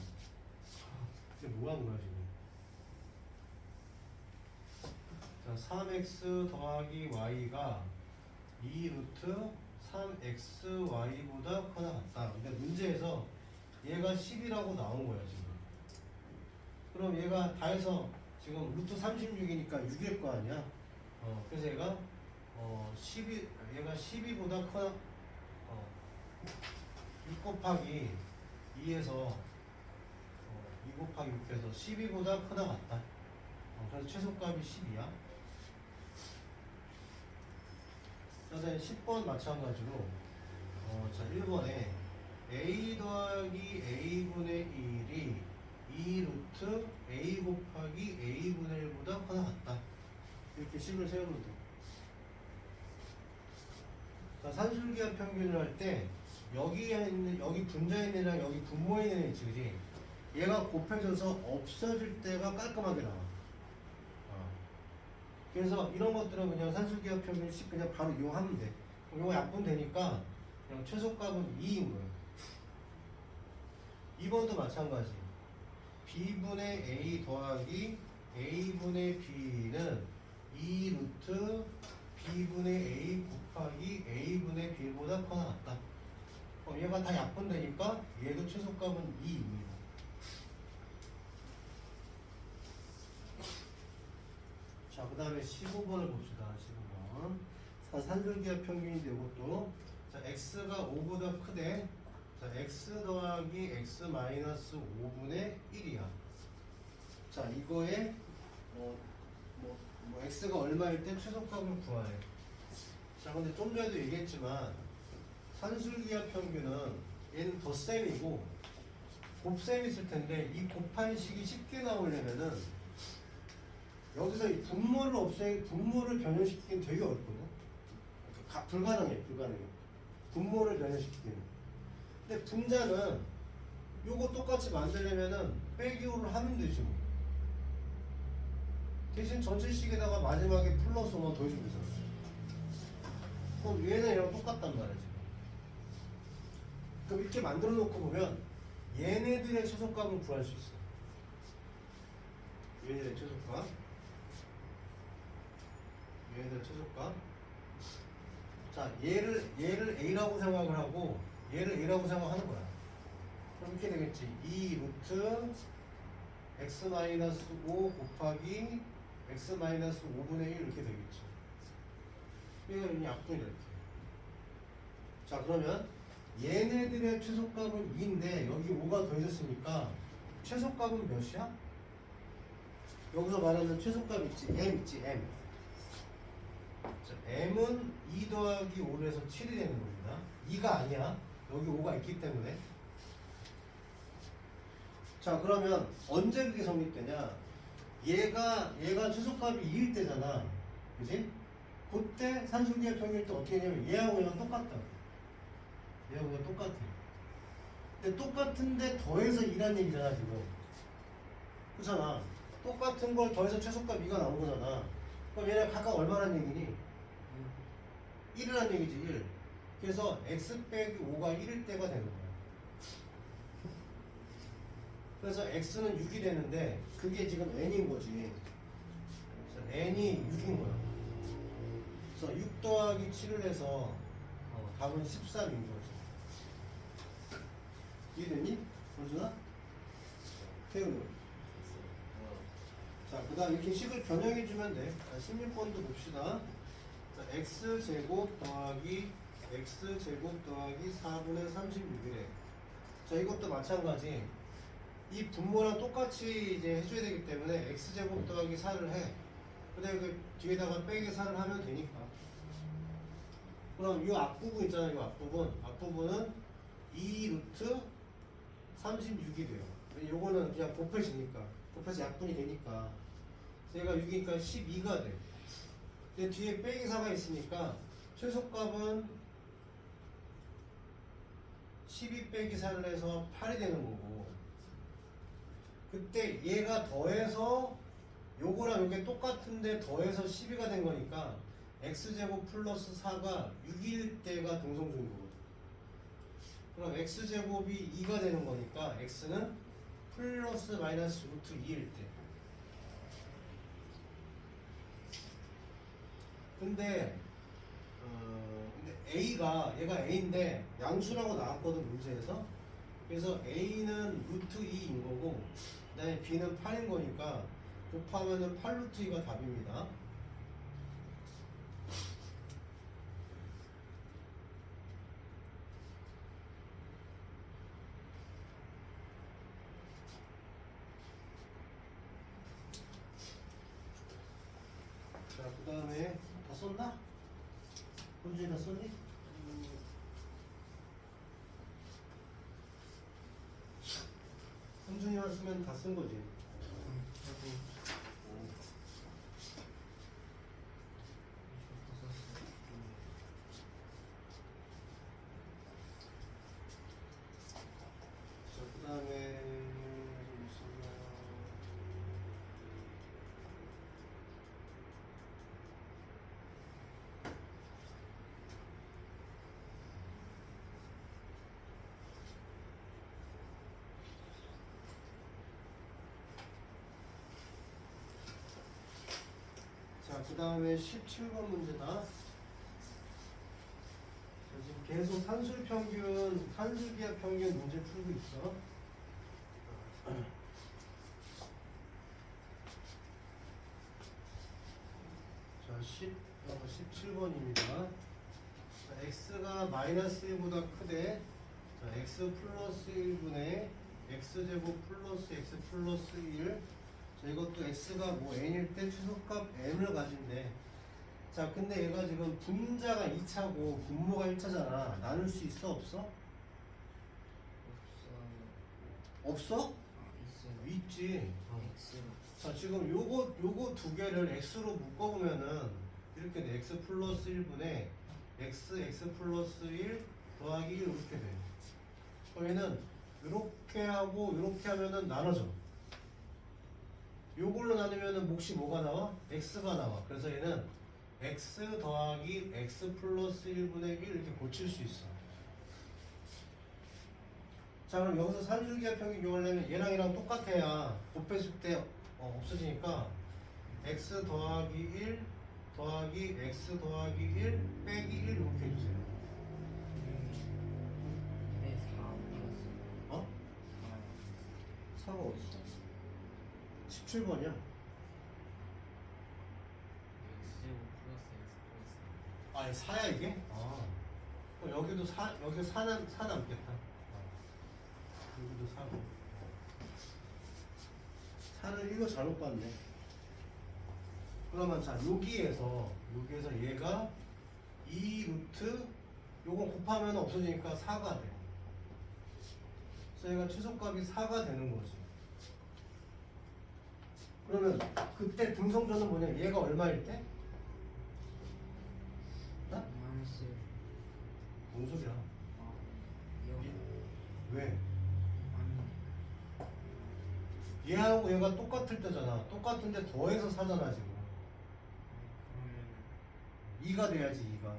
이게 뭐 한 거야, 지금? 자, 3x 더하기 y가 2 루트 3xy보다 크거나 같다. 근데 문제에서 얘가 10이라고 나온 거야, 지금. 그럼 얘가 다 해서 지금 루트 36이니까 6일 거 아니야? 그래서 얘가 12보다 크거나 6 곱하기 2에서 2 곱하기 6에서 12보다 크다 같다. 그래서 최소값이 10이야. 자, 10번 마찬가지로 자, 1번에 a 더하기 a분의 1이 2 루트 a 곱하기 a분의 1보다 크다 같다. 이렇게 식을 세우면 돼. 자, 산술기하 평균을 할 때 여기 분자에 있는 애랑 여기 분모에 있는 애 있지, 그지? 얘가 곱해져서 없어질 때가 깔끔하게 나와. 그래서 이런 것들은 그냥 산술기하 평균식 그냥 바로 이용하면 돼. 그럼 이거 약분 되니까 그냥 최소값은 2인 거예요. 2번도 마찬가지. b분의 a 더하기 a분의 b는 2 루트 b분의 a 곱하기 a분의 b보다 커나 같다. 얘가 다 약분되니까 얘도 최소값은 2입니다. 자, 그 다음에 15번을 봅시다. 15번. 산술기압 평균인데 이것도 자, x가 5보다 크대. 자, x 더하기 x 마이너스 5분의 1이야. 자, 이거에 x가 얼마일 때 최소값을 구하래. 자, 근데 좀 전에도 얘기했지만 산술기압 평균은 얘는 덧셈이고 곱셈이 있을 텐데 이 곱한 식이 쉽게 나오려면은 여기서 이 분모를 변형시키기는 되게 어렵거든. 불가능해. 분모를 변형시키기는. 근데 분자는 요거 똑같이 만들려면은 빼기를 하면 되지 뭐. 대신 전체식에다가 마지막에 플러스 5만 더해주면 되잖아. 그럼 얘는 얘랑 똑같단 말이야 지금. 그럼 이렇게 만들어 놓고 보면 얘네들의 최소값을 구할 수 있어. 얘네들의 최소값. 자, 얘를 A라고 생각을 하고 얘를 A라고 생각하는 거야. 그럼 이렇게 되겠지. 2 루트 x-5 곱하기 x-5분의 1 이렇게 되겠지. 얘가 그냥 약분이다 이렇게. 자, 그러면 얘네들의 최소값은 2인데 여기 5가 더해졌으니까 최소값은 몇이야? 여기서 말하는 최소값 있지. m 있지. m. 자, m은 2 더하기 5를 해서 7이 되는 겁니다. 2가 아니야. 여기 5가 있기 때문에. 자, 그러면 언제 그게 성립되냐? 얘가 최소값이 2일 때잖아. 그지? 그때 산술기압 평균일 때 어떻게 되냐면 얘하고 얘랑 똑같다. 얘하고 얘랑 똑같아. 근데 똑같은데 더해서 2란 얘기잖아 지금. 그렇잖아. 똑같은 걸 더해서 최소값 2가 나온 거잖아. 그럼 얘네 각각 얼마란 얘기니? 1이란 얘기지. 1. 그래서 x 빼기 5가 1일 때가 되는 거야. 그래서 x는 6이 되는데 그게 지금 n인 거지. 그래서 n이 6인 거야. 그래서 6 더하기 7을 해서 답은 13인 거지. 이해됐니? 원준아? 태우는. 자, 그 다음 이렇게 식을 변형해주면 돼. 자, 16번도 봅시다. 자, x제곱 더하기 x제곱 더하기 4분의 36이래. 자, 이것도 마찬가지. 이 분모랑 똑같이 이제 해줘야 되기 때문에 x제곱 더하기 4를 해. 근데 그 뒤에다가 빼기 4를 하면 되니까. 그럼 이 앞부분 있잖아요. 이 앞부분은 2 루트 36이 돼요. 요거는 그냥 곱해지니까. 곱해서 약분이 되니까. 얘가 6이니까 12가 돼. 근데 뒤에 빼기 4가 있으니까 최소값은 12 빼기 4를 해서 8이 되는 거고. 그때 얘가 더해서 요거랑 요게 똑같은데 더해서 12가 된 거니까 x제곱 플러스 4가 6일 때가 동성중인 거거든. 그럼 x제곱이 2가 되는 거니까 x는 플러스 마이너스 루트 2일 때. 근데 a가 얘가 a인데 양수라고 나왔거든 문제에서. 그래서 a는 루트 2인 거고 그다음에 b는 8인 거니까 곱하면은 8 루트 2가 답입니다. 자, 그 다음에 다 썼나? 혼준이 다 썼니? 혼준이만 쓰면 다 쓴 거지. 자, 그 다음에 그 다음에 17번 문제다. 자, 지금 계속 산술기압 평균 문제 풀고 있어. 자, 17번입니다. x가 마이너스 1보다 크대. 자, x 플러스 1분의 x제곱 플러스 x 플러스 1. 자, 이것도 x가 뭐 n일 때 최소값 n을 가진대. 자, 근데 얘가 지금 분자가 2차고 분모가 1차잖아. 나눌 수 있어, 없어? 없어요. 없어? 있어요. 있지. X로. 자, 지금 요거 두 개를 x로 묶어보면은 이렇게 돼. x 플러스 1분의 x 플러스 1 더하기 1 이렇게 돼. 그럼 얘는 이렇게 하고 이렇게 하면은 나눠져. 요걸로 나누면은 몫이 뭐가 나와? x가 나와. 그래서 얘는 x 더하기 x 플러스 1분의 1 이렇게 고칠 수 있어. 자, 그럼 여기서 산술기압 평균 이용하려면 얘랑 얘랑 똑같아야 곱했을 때 없어지니까 x 더하기 1 더하기 x 더하기 1 빼기 1 이렇게 해주세요. 네, 4 플러스 어? 4요. 4가 어딨어? 17번이야. x제곱 플러스 x 플러스 아, 4야 이게? 아. 그럼 여기도 4, 여기 4 남겠다. 여기도 4고. 4를 이거 잘못 봤네. 그러면 자, 여기에서 얘가 2 루트 요거 곱하면 없어지니까 4가 돼. 그래서 얘가 최소값이 4가 되는 거지. 그러면 그때 등성전은 뭐냐? 얘가 얼마일 때? 나? 마이너스. 뭔 소리야? 아, 영. 왜? 아니. 얘하고 얘가 똑같을 때잖아. 똑같은데 더해서 4잖아 지금. 그러면은 2가 돼야지 2가.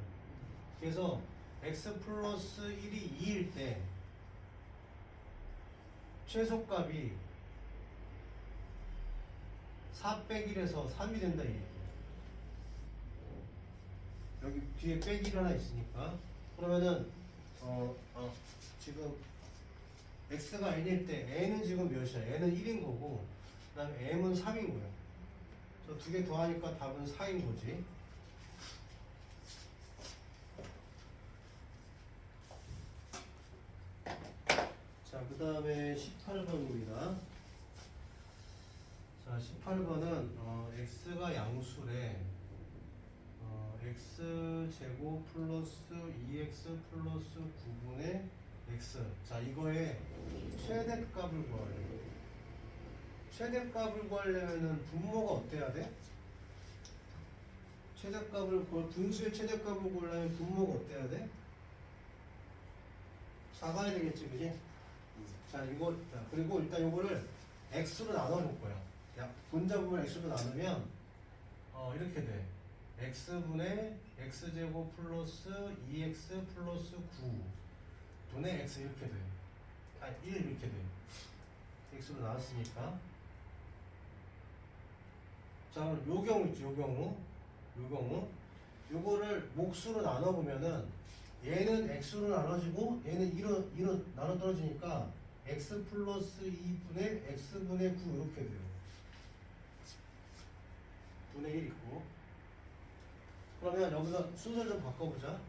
그래서 x 플러스 1이 2일 때 최소값이 4 빼기 1에서 3이 된다 이 얘기야. 여기 뒤에 빼기 1 하나 있으니까. 그러면은 지금 x가 n일 때 n은 지금 몇이야? n은 1인 거고 그 다음에 m은 3인 거야. 저 두 개 더하니까 답은 4인 거지. 자, 그 다음에 18번입니다. 자, 18번은 x가 양수래. x제곱 플러스 2x 플러스 9분의 x. 자, 이거의 최대값을 구하래. 최대값을 구하려면은 분모가 어때야 돼? 분수의 최대값을 구하려면 분모가 어때야 돼? 작아야 되겠지, 그지? 자, 그리고 일단 이거를 x로 나눠볼 거야. 분자 부분 x로 나누면 이렇게 돼. x분의 x제곱 플러스 2x 플러스 9 분의 x 이렇게 돼. 1 이렇게 돼. x로 나왔으니까. 자, 그럼 요 경우 있지, 요 경우. 요거를 몫으로 나눠보면은 얘는 x로 나눠지고 얘는 2로 나눠 떨어지니까 x 플러스 2분의 x분의 9 이렇게 돼요. 분의 1 있고. 그러면 여기서 순서를 좀 바꿔보자.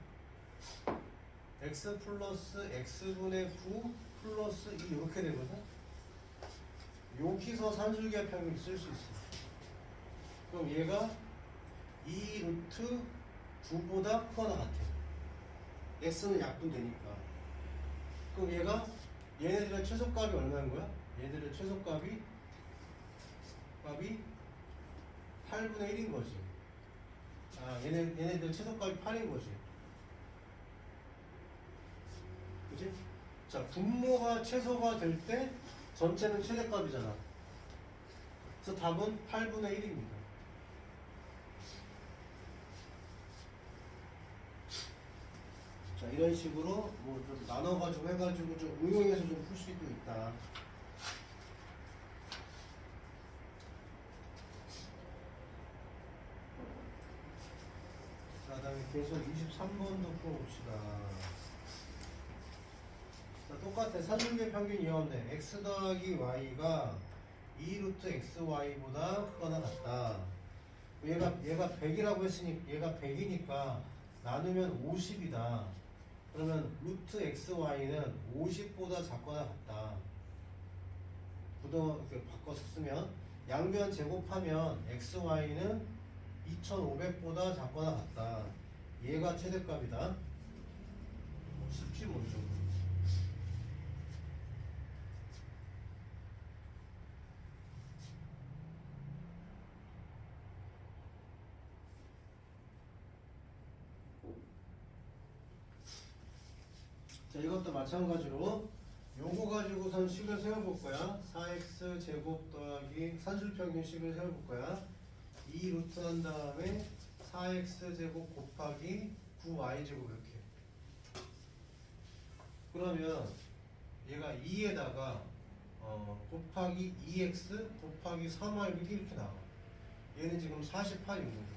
x 플러스 x분의 9 플러스 2 이렇게 되거든. 여기서 산술기압 평균을 쓸 수 있어. 그럼 얘가 2 루트 9보다 크거나 같아. x는 약분되니까. 그럼 얘네들의 최소값이 얼마인 거야? 얘네들의 최소값이 8분의 1인 거지. 얘네들 최소값이 8인 거지. 그지? 자, 분모가 최소가 될 때 전체는 최대값이잖아. 그래서 답은 8분의 1입니다. 자, 이런 식으로 뭐 좀 나눠가지고 해가지고 좀 응용해서 좀 풀 수도 있다. 계속 23번도 풀어봅시다. 자, 똑같아. 산술계 평균 이하인데 x 더하기 y가 2루트 xy보다 크거나 같다. 얘가 100이라고 했으니 얘가 100이니까 나누면 50이다. 그러면 루트 xy는 50보다 작거나 같다. 부동 이렇게 바꿔서 쓰면 양변 제곱하면 xy는 2500보다 작거나 같다. 얘가 최대값이다. 쉽지 뭐 이 정도. 자, 이것도 마찬가지로 요거 가지고선 식을 세워볼 거야. 4x 제곱 더하기 산술평균식을 세워볼 거야. 2 루트 한 다음에 4x 제곱 곱하기 9y 제곱 이렇게. 그러면 얘가 2에다가 곱하기 2x 곱하기 3y 이렇게 나와. 얘는 지금 48인 거고.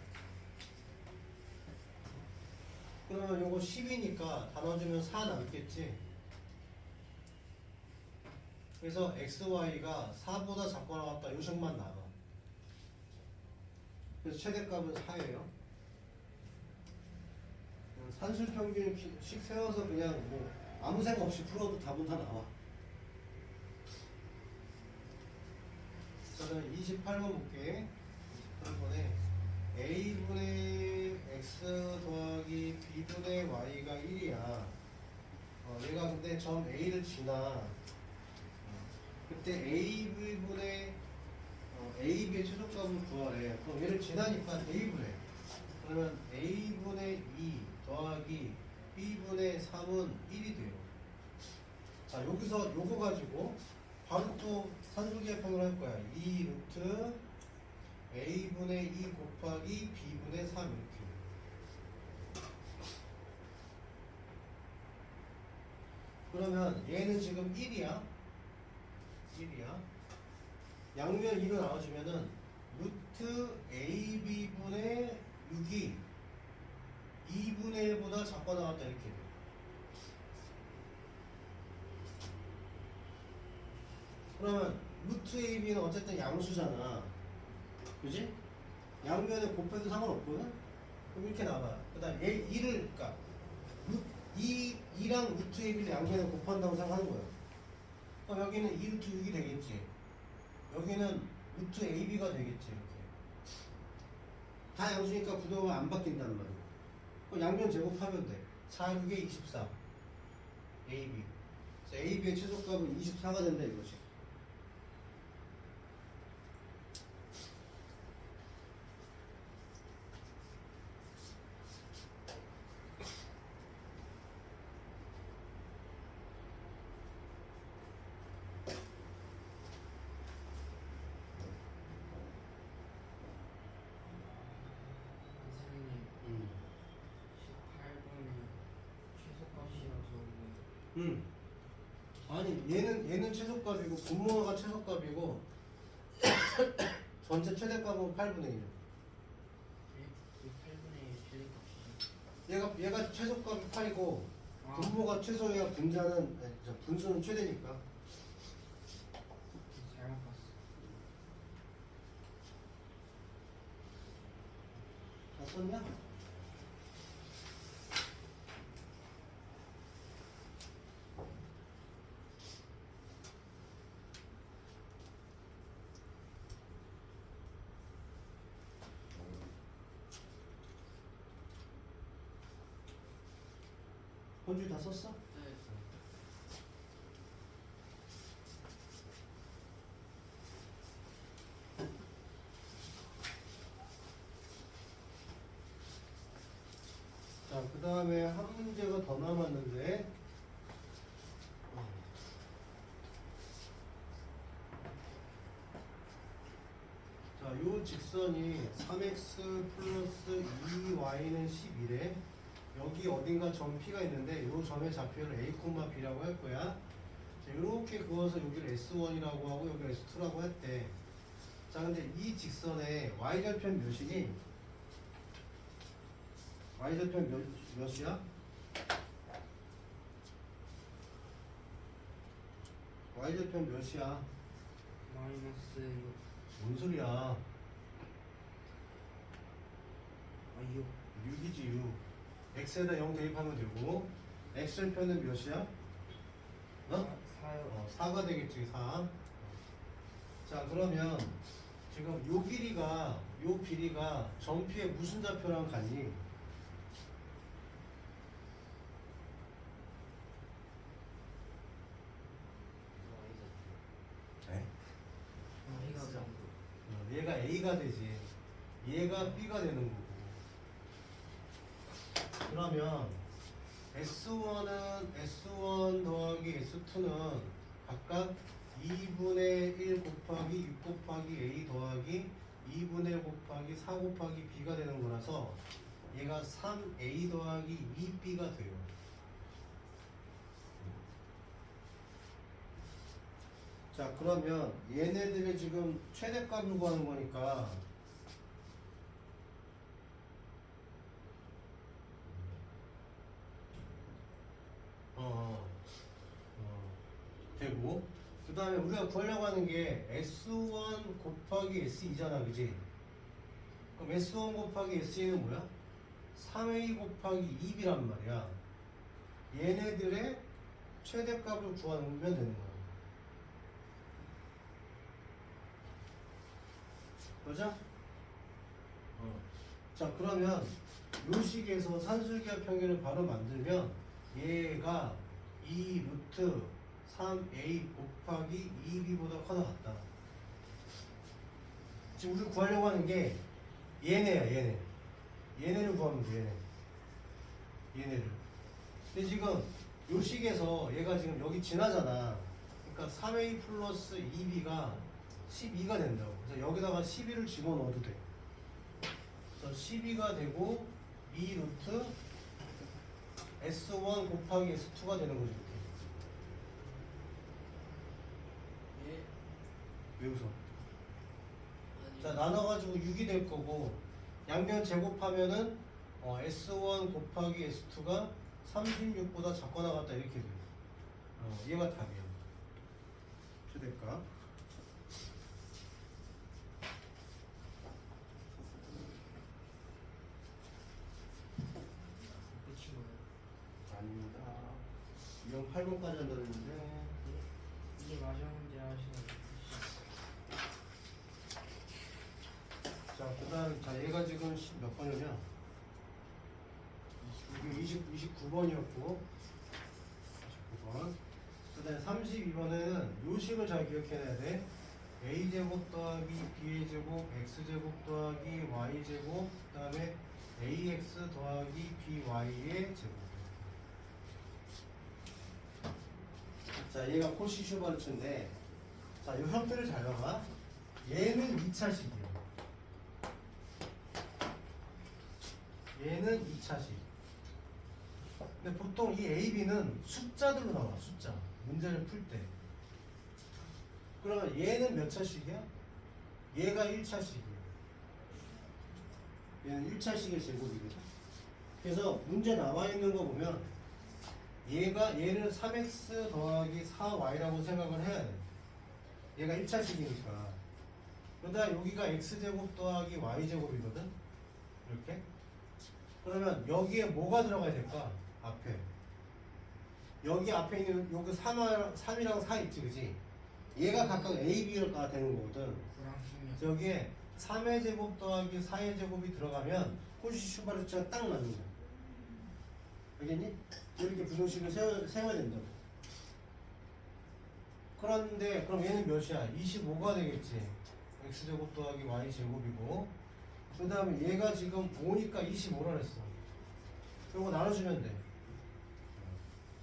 그러면 요거 10이니까 나눠주면 4 남겠지. 그래서 xy가 4보다 작거나 같다. 요 식만 나와. 그래서 최대값은 4예요. 산술평균식 세워서 그냥 뭐 아무 생각 없이 풀어도 답은 다 나와. 저는 28번 볼게. 28번에 a분의 x 더하기 b분의 y가 1이야. 얘가 근데 점 a를 지나. 그때 ab분의 ab의 최소값을 구하래. 그럼 얘를 지나니까 a분의. 그러면 a분의 2 더하기 b분의 3은 1이 돼요. 자, 여기서 요거 가지고 바로 또 산술계 평을 할 거야. 2 루트 a분의 2 곱하기 b분의 3 이렇게. 그러면 얘는 지금 1이야. 1이야. 양면 2로 나눠주면은 루트 ab분의 6이 2분의 1보다 작거나 같다 이렇게 돼. 그러면 루트 ab는 어쨌든 양수잖아. 그지? 양면에 곱해도 상관없거든? 그럼 이렇게 나와요. 그 다음 얘 2를, 그니까 2랑 루트 ab를 양면에 곱한다고 생각하는 거예요. 그럼 여기는 2루트 6이 되겠지. 여기는 루트 ab가 되겠지. 이렇게. 다 양수니까 부동은 안 바뀐단 말이야. 그럼 양면 제곱하면 돼. 4, 6에 24. ab. 그래서 ab의 최소값은 24가 된다 이거지. 선생님 18번에 최소값이라서 아니 얘는 최소값이고 분모가 최소값이고 전체 최대값은 8분의 1. 왜 8분의 최소값이죠? 얘가 최소값이 8이고 아. 분모가 최소야 분수는 최대니까. 잘못 봤어. 다 썼냐? 본주 다 썼어? 네. 자, 그 다음에 한 문제가 더 남았는데 자, 요 직선이 3x 플러스 2y는 11에 여기 어딘가 점 P가 있는데 요 점의 좌표를 A, B라고 할 거야. 자, 이렇게 그어서 여기를 S1이라고 하고 여기를 S2라고 했대. 자, 근데 이 직선의 y절편 묘식이 y좌편 몇이야? y좌편 몇이야? 마이너스 6. 뭔 소리야? 아 6. 6이지 6. x에다 0 대입하면 되고 x좌편은 몇이야? 어? 4요. 4가 되겠지 4. 자 그러면 지금 요 길이가 점피에 무슨 좌표랑 같니? 네? B가 X좌표. 얘가 A가 되지. 얘가 B가 되는 거고. 그러면 S1은 S1 더하기 S2는 각각 2분의 1 곱하기 6 곱하기 A 더하기 2분의 1 곱하기 4 곱하기 B가 되는 거라서 얘가 3A 더하기 2B가 돼요. 자 그러면 얘네들의 지금 최대값을 구하는 거니까 되고 그 다음에 우리가 구하려고 하는 게 S1 곱하기 S2잖아 그지? 그럼 S1 곱하기 S2는 뭐야? 3A 곱하기 2B란 말이야. 얘네들의 최대값을 구하면 되는 거야. 그죠? 자 그러면 요 식에서 산술기하 평균을 바로 만들면 얘가 2 루트 3a 곱하기 2b보다 커다 같다. 지금 우리 구하려고 하는 게 얘네야 얘네. 얘네를 구하면 돼 얘네를. 근데 지금 요 식에서 얘가 지금 여기 지나잖아. 그러니까 3a 플러스 2b가 12가 된다고. 그래서 여기다가 12를 집어넣어도 돼. 그래서 12가 되고 2 루트 S1 곱하기 S2가 되는 거지 이렇게. 예. 왜 웃어? 아니. 자 나눠가지고 6이 될 거고 양변 제곱하면은 S1 곱하기 S2가 36보다 작거나 같다 이렇게 돼. 얘가 답이야. 최대값. 끝인 거예요. 아닙니다. 2형 8번까지 한다 그랬는데 이게 마지막 문제 하시는 자 그다음 자 얘가 지금 몇 번이냐? 이게 29번이었고 29번. 그다음에 32번에는 요식을 잘 기억해놔야 돼. a제곱 더하기 b제곱 x제곱 더하기 y제곱 그다음에 ax 더하기 by의 제곱. 자 얘가 코시 슈바르츠인데 자 이 형태를 잘 봐봐. 얘는 2차식이에요. 얘는 2차식. 근데 보통 이 A, B는 숫자들로 나와. 숫자. 문제를 풀 때. 그러면 얘는 몇 차식이야? 얘가 1차식이에요. 얘는 1차식의 제곱이거든. 그래서 문제 나와 있는 거 보면 얘를 3x 더하기 4y라고 생각을 해야 돼. 얘가 1차식이니까. 그러다 여기가 x제곱 더하기 y제곱이거든. 이렇게. 그러면 여기에 뭐가 들어가야 될까? 앞에. 여기 앞에 있는 여기 3이랑 4 있지, 그지? 얘가 각각 A, B가 되는 거거든. 9랑 16. 여기에 3의 제곱 더하기 4의 제곱이 들어가면 코시 슈바르츠가 딱 맞는 거야. 알겠니? 이렇게 부등식을 세워야 된다고. 그런데 그럼 얘는 몇이야? 25가 되겠지. x제곱 더하기 y제곱이고 그 다음에 얘가 지금 5니까 25라 했어. 이거 나눠주면 돼.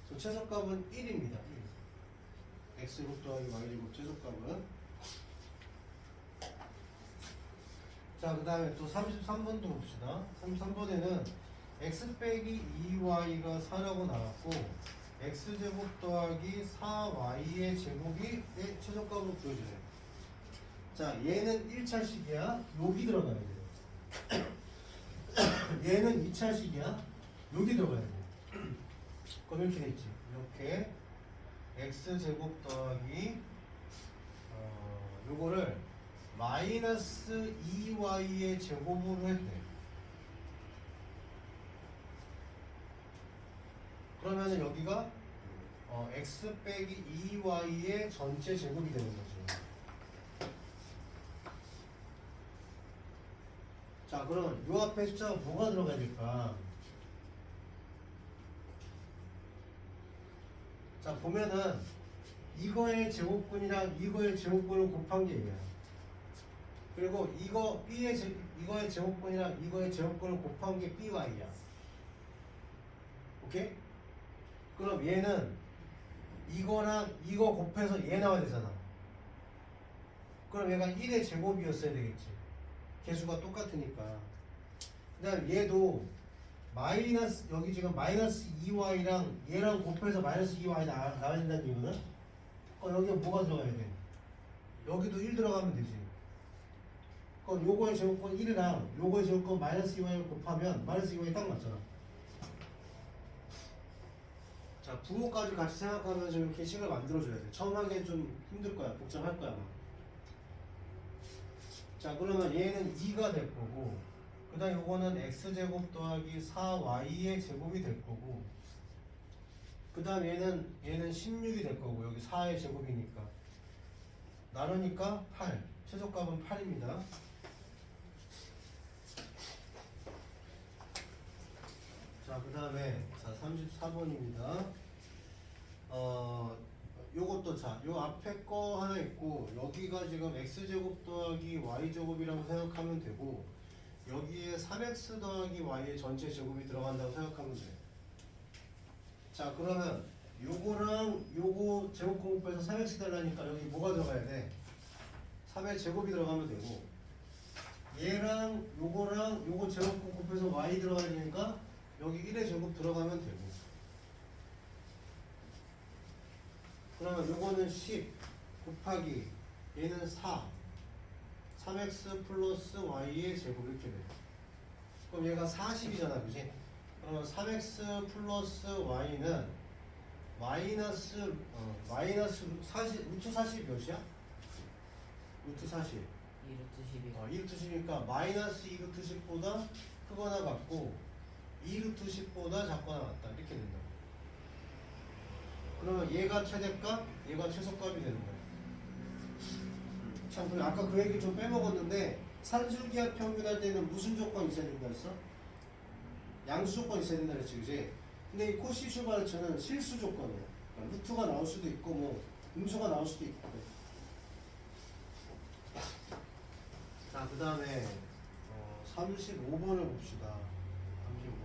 그래서 최소값은 1입니다. 1. x제곱 더하기 y제곱 최소값은. 자, 그 다음에 또 33번도 봅시다. 33번에는 x 빼기 2y가 4라고 나왔고 x제곱 더하기 4y의 제곱이 내 최소값으로 보여주네. 자, 얘는 1차식이야. 여기 들어가야 돼. 얘는 2차식이야. 여기 들어가야 돼. 그럼 이렇게 됐지. 이렇게 x제곱 더하기 요거를 마이너스 2y의 제곱으로 했대. 그러면은 여기가 x 빼기 2y의 전체 제곱이 되는 거지. 자, 그러면 요 앞에 숫자가 뭐가 들어가야 될까? 자, 보면은 이거의 제곱근이랑 이거의 제곱근을 곱한 게 얘야. 그리고 이거의 제곱근이랑 이거의 제곱근을 곱한 게 by야. 오케이? 그럼 얘는 이거랑 이거 곱해서 얘 나와야 되잖아. 그럼 얘가 1의 제곱이었어야 되겠지. 개수가 똑같으니까. 그 다음 얘도 마이너스, 여기 지금 마이너스 2y랑 얘랑 곱해서 마이너스 2y 나와야 된다는 이유는 여기가 뭐가 들어가야 돼? 여기도 1 들어가면 되지. 그럼 요거의 제곱권 1이랑 요거의 제곱권 마이너스 2y를 곱하면 마이너스 2y 딱 맞잖아. 자, 부호까지 같이 생각하면서 이렇게 식을 만들어줘야 돼. 처음 하기엔 좀 힘들 거야. 복잡할 거야, 아마. 자, 그러면 얘는 2가 될 거고, 그 다음 요거는 x제곱 더하기 4y의 제곱이 될 거고, 그 다음 얘는 16이 될 거고, 여기 4의 제곱이니까. 나누니까 8. 최소값은 8입니다. 자, 그 다음에 34번입니다. 요것도 자, 요 앞에 거 하나 있고 여기가 지금 x제곱 더하기 y제곱이라고 생각하면 되고 여기에 3x 더하기 y의 전체 제곱이 들어간다고 생각하면 돼. 자, 그러면 요거랑 요거 제곱 공급해서 3x 달라니까 여기 뭐가 들어가야 돼? 3의 제곱이 들어가면 되고 얘랑 요거 제곱 공급해서 y 들어가야 되니까 여기 1의 제곱 들어가면 되고 그러면 요거는 10 곱하기 얘는 4 3x 플러스 y의 제곱 이렇게 돼. 그럼 얘가 40이잖아, 그지? 그러면 3x 플러스 y는 마이너스 40 루트 40 몇이야? 루트 40 2루트 12 2루트 10이니까 마이너스 2루트 10보다 크거나 같고 2루트 10보다 작거나 같다 이렇게 된다. 그러면 얘가 최대값, 얘가 최소값이 되는 거야. 참, 그리고 아까 그 얘기 좀 빼먹었는데 산술기하 평균할 때는 무슨 조건이 있어야 된다 했어? 양수 조건이 있어야 된다 그랬지, 그지? 근데 이 코시 슈바르츠는 실수 조건이야. 그러니까 루트가 나올 수도 있고 뭐 음수가 나올 수도 있고. 자, 그 다음에 35번을 봅시다.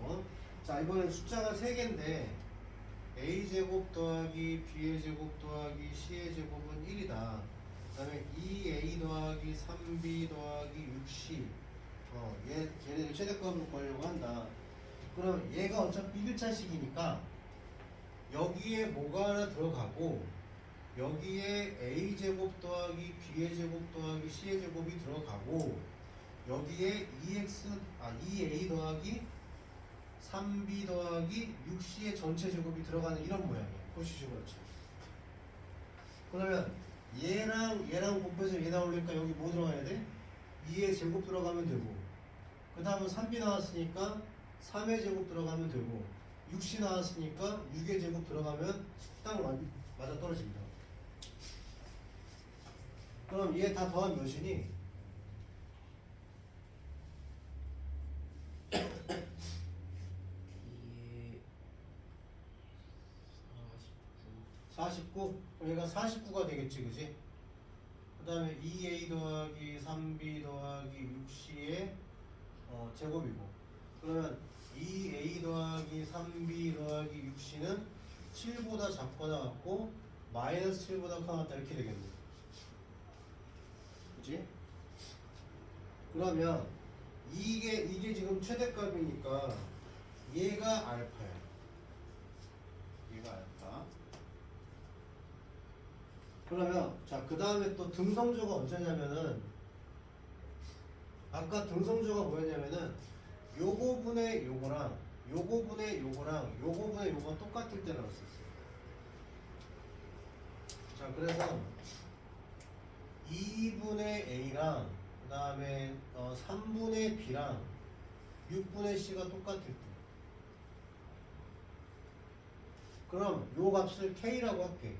35번. 자, 이번엔 숫자가 3개인데 a제곱 더하기 b의 제곱 더하기 c의 제곱은 1이다. 그 다음에 2a 더하기 3b 더하기 6c 얘네들 최대값으로 구하려고 한다. 그럼 얘가 어차피 1차식이니까 여기에 뭐가 하나 들어가고 여기에 a제곱 더하기 b의 제곱 더하기 c의 제곱이 들어가고 여기에 2a 더하기 3b 더하기 6c의 전체 제곱이 들어가는 이런 모양이에요. 보시죠, 그렇죠. 그러면 얘랑 곱해서 얘 나오려니까 여기 뭐 들어가야 돼? 2의 제곱 들어가면 되고 그 다음은 3b 나왔으니까 3의 제곱 들어가면 되고 6c 나왔으니까 6의 제곱 들어가면 딱 맞아 떨어집니다. 그럼 얘 다 더하면 몇이니? 뒤에 49? 그럼 얘가 49가 되겠지, 그지? 그 다음에 2a 더하기 3b 더하기 6c의 제곱이고 그러면 2a 더하기 3b 더하기 6c는 7보다 작거나 같고 마이너스 7보다 크거나 같다 이렇게 되겠네. 그지? 그러면 이게 지금 최대값이니까 얘가 알파야. 얘가 알파. 그러면 자, 그 다음에 또 등성조가 언제냐면은 아까 등성조가 뭐였냐면은 요거분의 요거랑 요거분의 요거랑 요거분의 요거 똑같을 때 나왔었어요. 자, 그래서 2분의 A랑 그 다음에 3분의 B랑 6분의 C가 똑같을 때, 그럼 요 값을 K라고 할게.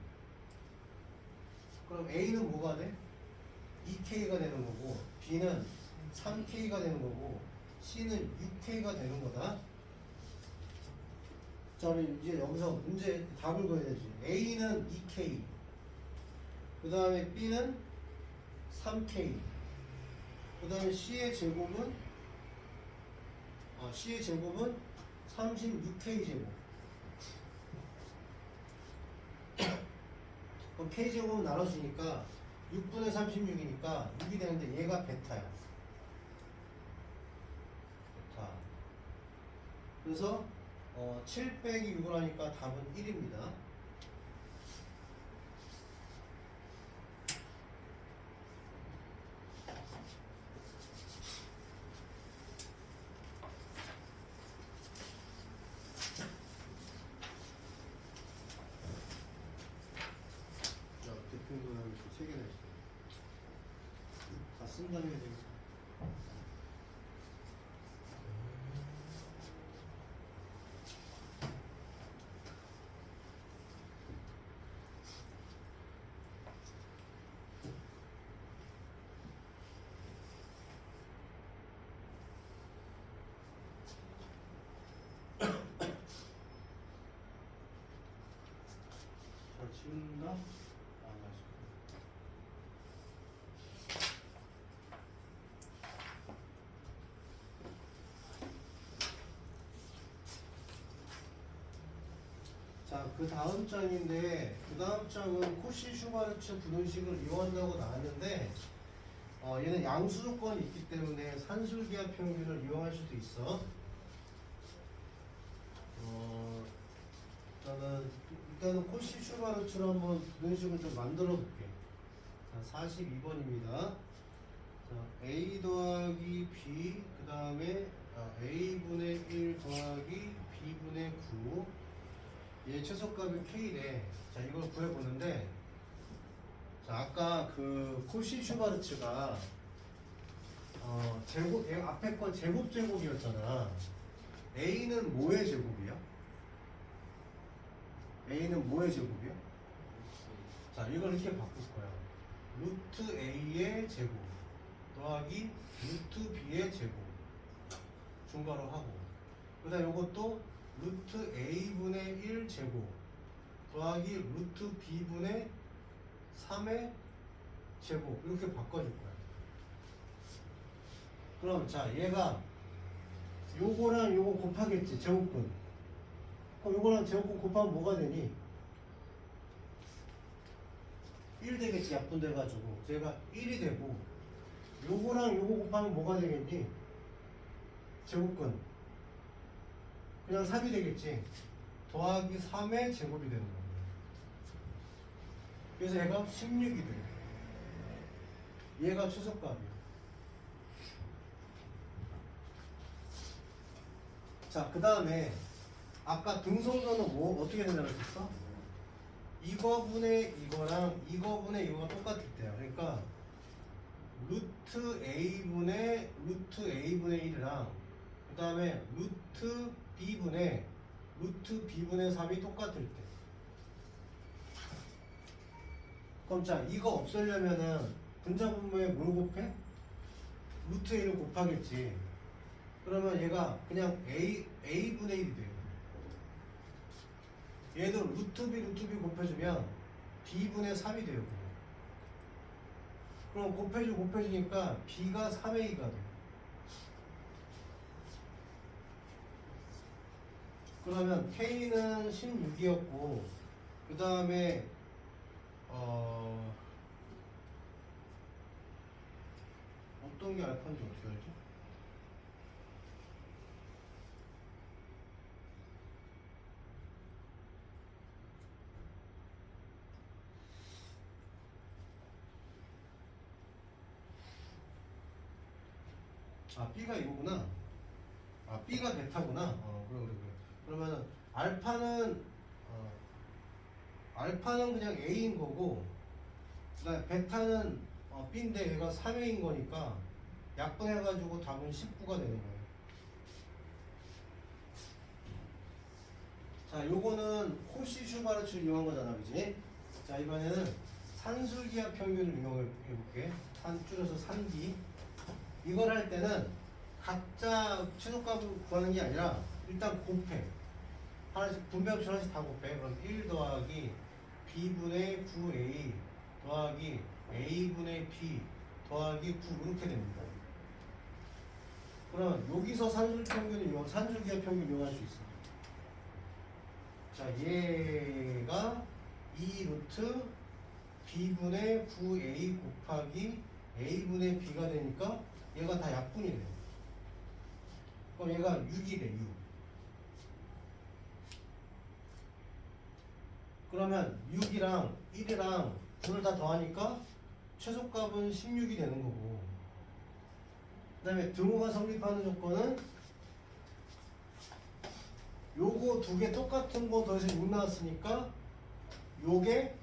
그럼 A는 뭐가 돼? 2K가 되는 거고, B는 3K가 되는 거고, C는 6K가 되는 거다. 자, 우리 이제 여기서 문제 답을 그어야 되지. A는 2K, 그 다음에 B는 3K, 그 다음에 C의 제곱은 36K 제곱. 그럼 K 제곱은 나눠주니까 6분의 36이니까 6이 되는데 얘가 베타야. 베타. 그래서 7 빼기 6을 하니까 답은 1입니다. 자, 대표님은 3개나 있어요. 다 쓴 다음에 되겠다. 자, 지운다? 맞습니다. 자, 그 다음 장인데, 그 다음 장은 코시 슈바르츠 분원식을 이용한다고 나왔는데, 얘는 양수 조건이 있기 때문에 산술기하 평균을 이용할 수도 있어. 일단은 코시 슈바르츠로 한번 분원식을 좀 만들어 볼게. 자, 42번입니다. 자, A 더하기 B, 그 다음에 A분의 1 더하기 B분의 9, 얘 최소값이 K래. 자, 이걸 구해보는데, 자, 아까 그 코시 슈바르츠가 제곱, 얘 앞에 건 제곱이었잖아. A는 뭐의 제곱이야? A는 뭐의 제곱이야? 자, 이걸 이렇게 바꿀 거야. 루트 A의 제곱 더하기 루트 B의 제곱 중괄호 하고, 그 다음 이것도 루트 A분의 1 제곱 더하기 루트 B분의 3의 제곱 이렇게 바꿔줄 거야. 그럼 자, 얘가 요거랑 요거 곱하겠지, 제곱근. 그럼 요거랑 제곱근 곱하면 뭐가 되니? 1 되겠지, 약분돼가지고. 제가 1이 되고, 요거랑 요거 곱하면 뭐가 되겠니? 제곱근. 그냥 3이 되겠지. 더하기 3의 제곱이 되는 거예요. 그래서 얘가 16이 돼요. 얘가 최소값이에요. 자, 그 다음에 아까 등성조는 뭐 어떻게 된다고 했었어? 이거분의 이거랑 이거분의 이거가 똑같을 때야. 그러니까 루트 A분의 1이랑 그 다음에 루트 B분의 3이 똑같을 때. 그럼 자, 이거 없애려면은 분자분모에 뭘 곱해? 루트 A를 곱하겠지. 그러면 얘가 그냥 A분의 1이 돼요. 얘도 루트 B 곱해주면 B분의 3이 돼요. 그럼 곱해주니까 B가 3A가 돼요. 그러면 K는 16이었고, 그 다음에 어떤 게 알파인지 어떻게 알지? 아, B가 이거구나. 아 B가 베타구나. 그래. 그러면은 알파는 알파는 그냥 A인 거고, 그다음에 베타는 B인데 얘가 3A인 거니까 약분해가지고 답은 19가 되는 거예요. 자, 요거는 코시 슈바르츠를 이용한 거잖아, 그지? 자, 이번에는 산술기하 평균을 이용해 볼게. 줄여서 산기. 이걸 할 때는 각자 최소값을 구하는 게 아니라 일단 곱해. 하나씩 분배합치 하나씩 다 곱해. 그럼 1 더하기 b분의 9a 더하기 a분의 b 더하기 9 이렇게 됩니다. 그럼 여기서 산술기하 평균을 이용할 수 있어. 자, 얘가 2 루트 b분의 9a 곱하기 a분의 b가 되니까 얘가 다 약분이 돼. 그럼 얘가 6이 돼, 6. 그러면 6이랑 1이랑 9를 다 더하니까 최소값은 16이 되는 거고, 그 다음에 등호가 성립하는 조건은 요거 두 개 똑같은 거 더해서 6 나왔으니까 요게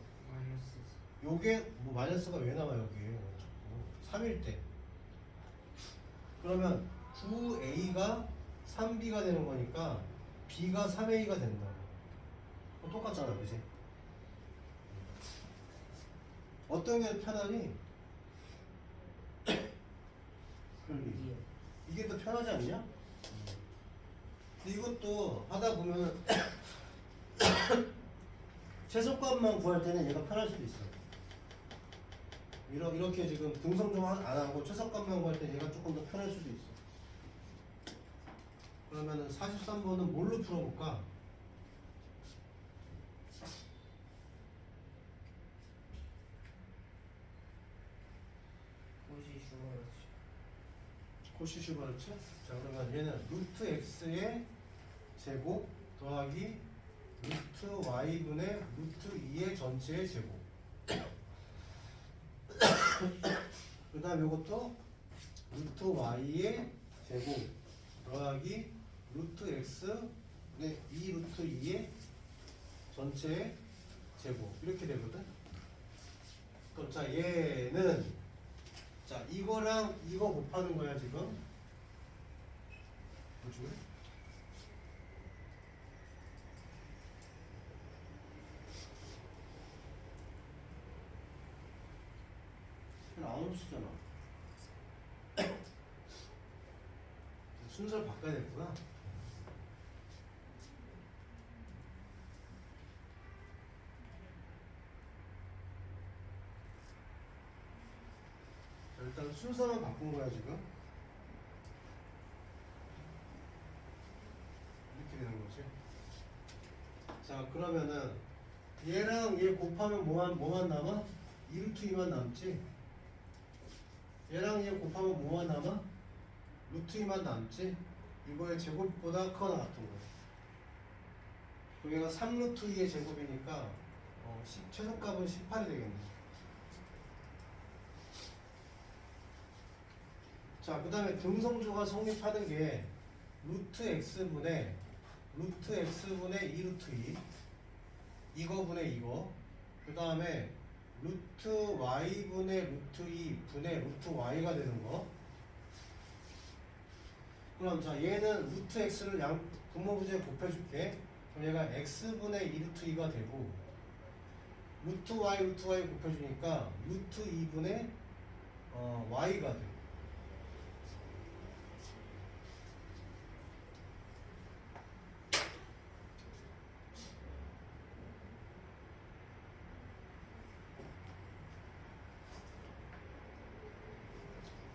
뭐 마이너스가 왜 나와 여기에 자꾸 3일 때. 그러면 9a가 3b가 되는 거니까 b가 3a가 된다. 똑같잖아, 그지? 어떤 게 편하니? 이게 더 편하지 않냐? 근데 이것도 하다 보면 최소값만 구할 때는 얘가 편할 수도 있어. 이렇게 지금 등성종 안 하고 최소값만 구할 때 얘가 조금 더 편할 수도 있어. 그러면은 43번은 뭘로 풀어볼까? 코시 슈바르츠. 자, 그러면 얘는 루트 x의 제곱 더하기 루트 y분의 루트 2의 전체의 제곱. 그 다음 요것도 루트 y의 제곱 더하기 루트 x의 2 루트 2의 전체의 제곱 이렇게 되거든. 그럼 자, 얘는 자, 이거랑 이거 곱하는 거야 지금. 뭐지? 안 쓰잖아. 순서를 바꿔야 되겠구나. 자, 일단 순서만 바꾼 거야 지금. 이렇게 되는 거지. 자, 그러면은 얘랑 얘 곱하면 뭐만 남아? 2루트 2만 남지. 얘랑 얘 곱하면 뭐만 남아? 루트 2만 남지. 이거의 제곱보다 크거나 같은 거야. 여기가 3루트 2의 제곱이니까 최소값은 18이 되겠네. 자, 그 다음에 등성조가 성립하는 게 루트 x분의 2루트 2 이거분의 이거, 그 다음에 루트 y분의 루트 2 분의 루트 y가 되는 거. 그럼 자, 얘는 루트 x를 분모부지에 곱해줄게. 그럼 얘가 x분의 2루트 2가 되고, 루트 y 곱해주니까 루트 2분의 y가 돼.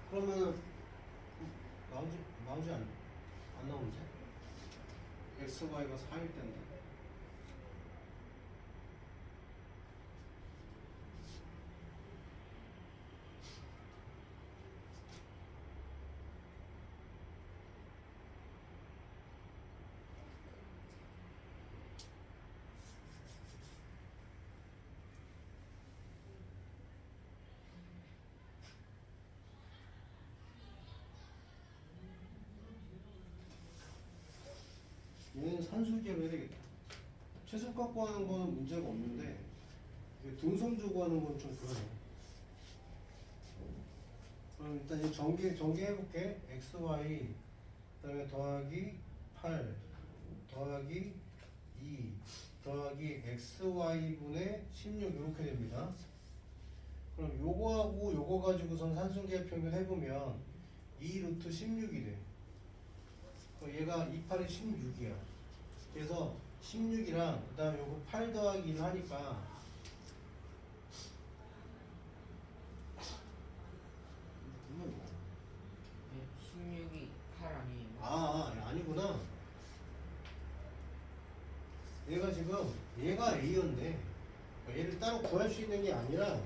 그러면 나오지 안 나오는데? x, y가 4일 때인데. 얘는 산술계로 해야 되겠다. 최소값 구하는 거는 문제가 없는데 이게 등성조 구하는 건 좀 그러네. 그럼 일단 이 전개 해볼게. xy 그다음에 더하기 8 더하기 2 더하기 xy분의 16 이렇게 됩니다. 그럼 요거하고 요거 가지고선 산술계 평균 해보면 2 루트 16이 돼. 그럼 얘가 28이 16이야. 그래서 16이랑 그 다음에 요거 8 더하기 1 하니까 이건 뭐야? 16이 8 아니에요? 아니구나. 얘가 지금 얘가 A였네. 그러니까 얘를 따로 구할 수 있는 게 아니라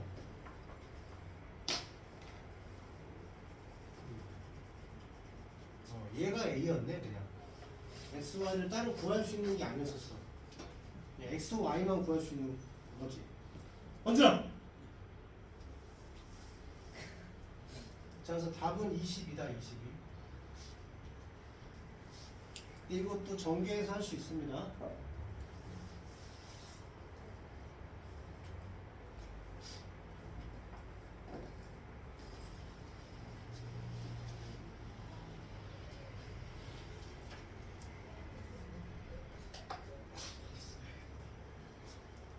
얘가 A였네 그냥. XY를 따로 구할 수 있는 게 아니었었어. 그냥 XY만 구할 수 있는 거지. 언제나. 자, 그래서 답은 20이다, 22. 이것도 전개해서 할 수 있습니다.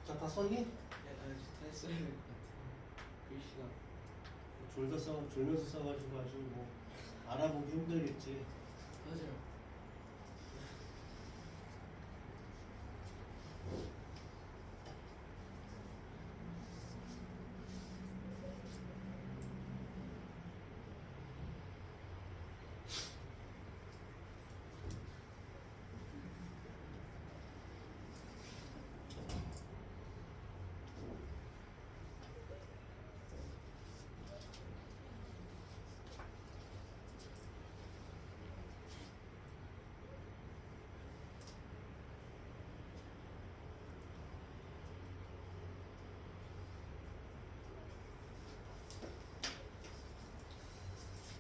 자, 다 썼니? 했어야 될 것 같아요. 글씨가 졸면서 써가지고 아주 뭐 알아보기 힘들겠지. 맞아요.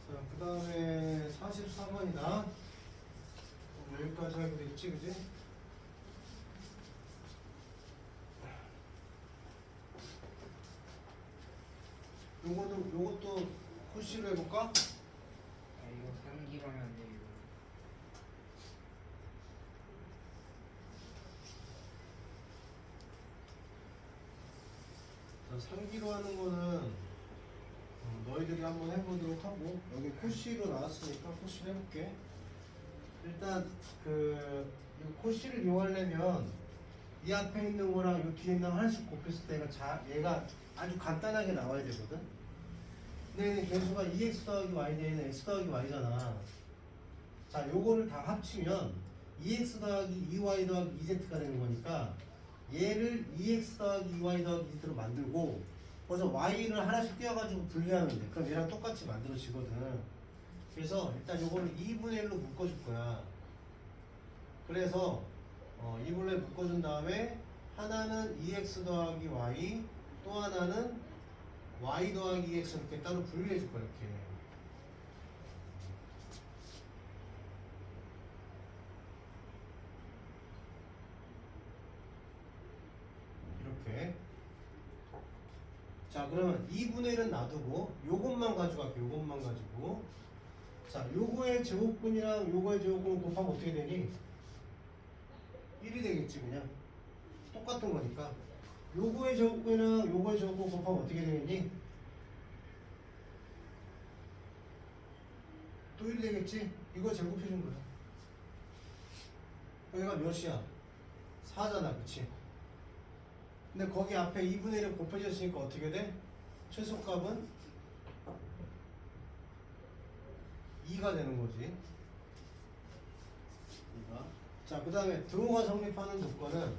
자, 그 다음에 44번이다. 여기까지 하기로 했지, 그지? 요것도 푸시로 해볼까? 아, 이거 3기로 하면 안 돼요. 자, 상기로 하는 거는 너희들이 한번 해보도록 하고, 여기 코시로 나왔으니까 코시를 해볼게. 일단 이 코시를 이용하려면 이 앞에 있는 거랑 이 뒤에 있는 거 하나씩 곱했을 때가 얘가 아주 간단하게 나와야 되거든. 근데 얘는 개수가 2x 더하기 y 대 얘는 x 더하기 y잖아. 자, 요거를 다 합치면 2x 더하기 2y 더하기 2z가 되는 거니까 얘를 2x 더하기 2y 더하기 2z로 만들고 거기서 y를 하나씩 띄워가지고 분리하면 돼. 그럼 얘랑 똑같이 만들어지거든. 그래서 일단 요거를 2분의 1로 묶어줄 거야. 그래서 2분의 1 묶어준 다음에 하나는 2x 더하기 y, 또 하나는 y 더하기 2x 이렇게 따로 분리해줄 거야. 이렇게. 자, 그러면 2분의 1은 놔두고 요것만 가져갈게. 요것만 가지고. 자, 요거의 제곱근이랑 요거의 제곱근 곱하면 어떻게 되니? 1이 되겠지, 그냥. 똑같은 거니까. 요거의 제곱근이랑 요거의 제곱근 곱하면 어떻게 되겠니? 또 1이 되겠지? 이거 제곱해준 거야. 여기가 몇이야? 4잖아, 그치? 근데 거기 앞에 2분의 1을 곱해줬으니까 어떻게 돼? 최소값은 2가 되는 거지. 2가. 자, 그 다음에 등호가 성립하는 조건은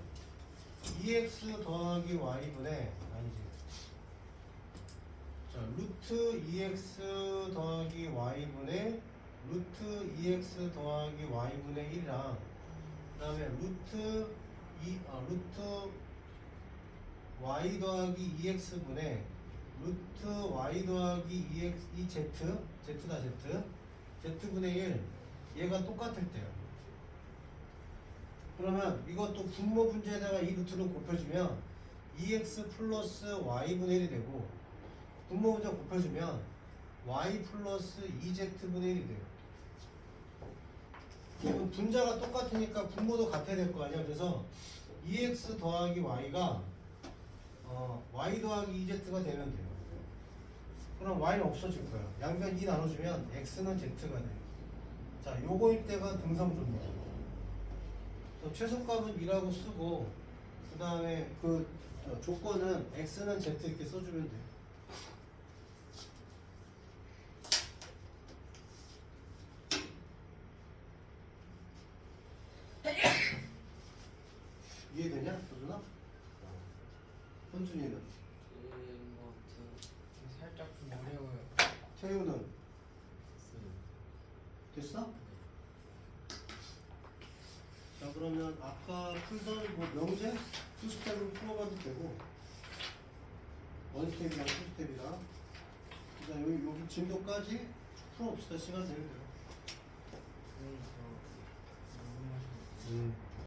2x 더하기 y분의 아니지. 자, 루트 2x 더하기 y분의 루트 2x 더하기 y분의 1이랑 그 다음에 루트 y 더하기 2x분의 루트 y 더하기 2x z다 z분의 1 얘가 똑같을 때야. 그러면 이것도 분모 분자에다가 이 루트를 곱해주면 2x 플러스 y분의 1이 되고 분모 분자 곱해주면 y 플러스 2z분의 1이 돼요. 그럼 분자가 똑같으니까 분모도 같아야 될 거 아니야. 그래서 2x 더하기 y가 y 더하기 2z가 되면 돼요. 그럼 y는 없어질 거야. 양변 2 나눠주면 x는 z가 돼. 자, 요거일 때가 등성조입니다. 그래서 최소값은 2라고 쓰고 그 다음에 그 조건은 x는 z 이렇게 써주면 돼요. 이해되냐? 도준아? 현준이는? 뭐 같은 살짝 좀 어려워요. 태우는? 됐어? 자, 그러면 아까 풀던 뭐 명제? 투스텝으로 풀어봐도 되고 원스텝이랑 투스텝이랑 자, 여기 진도까지 풀어봅시다. 시간 되는 대로.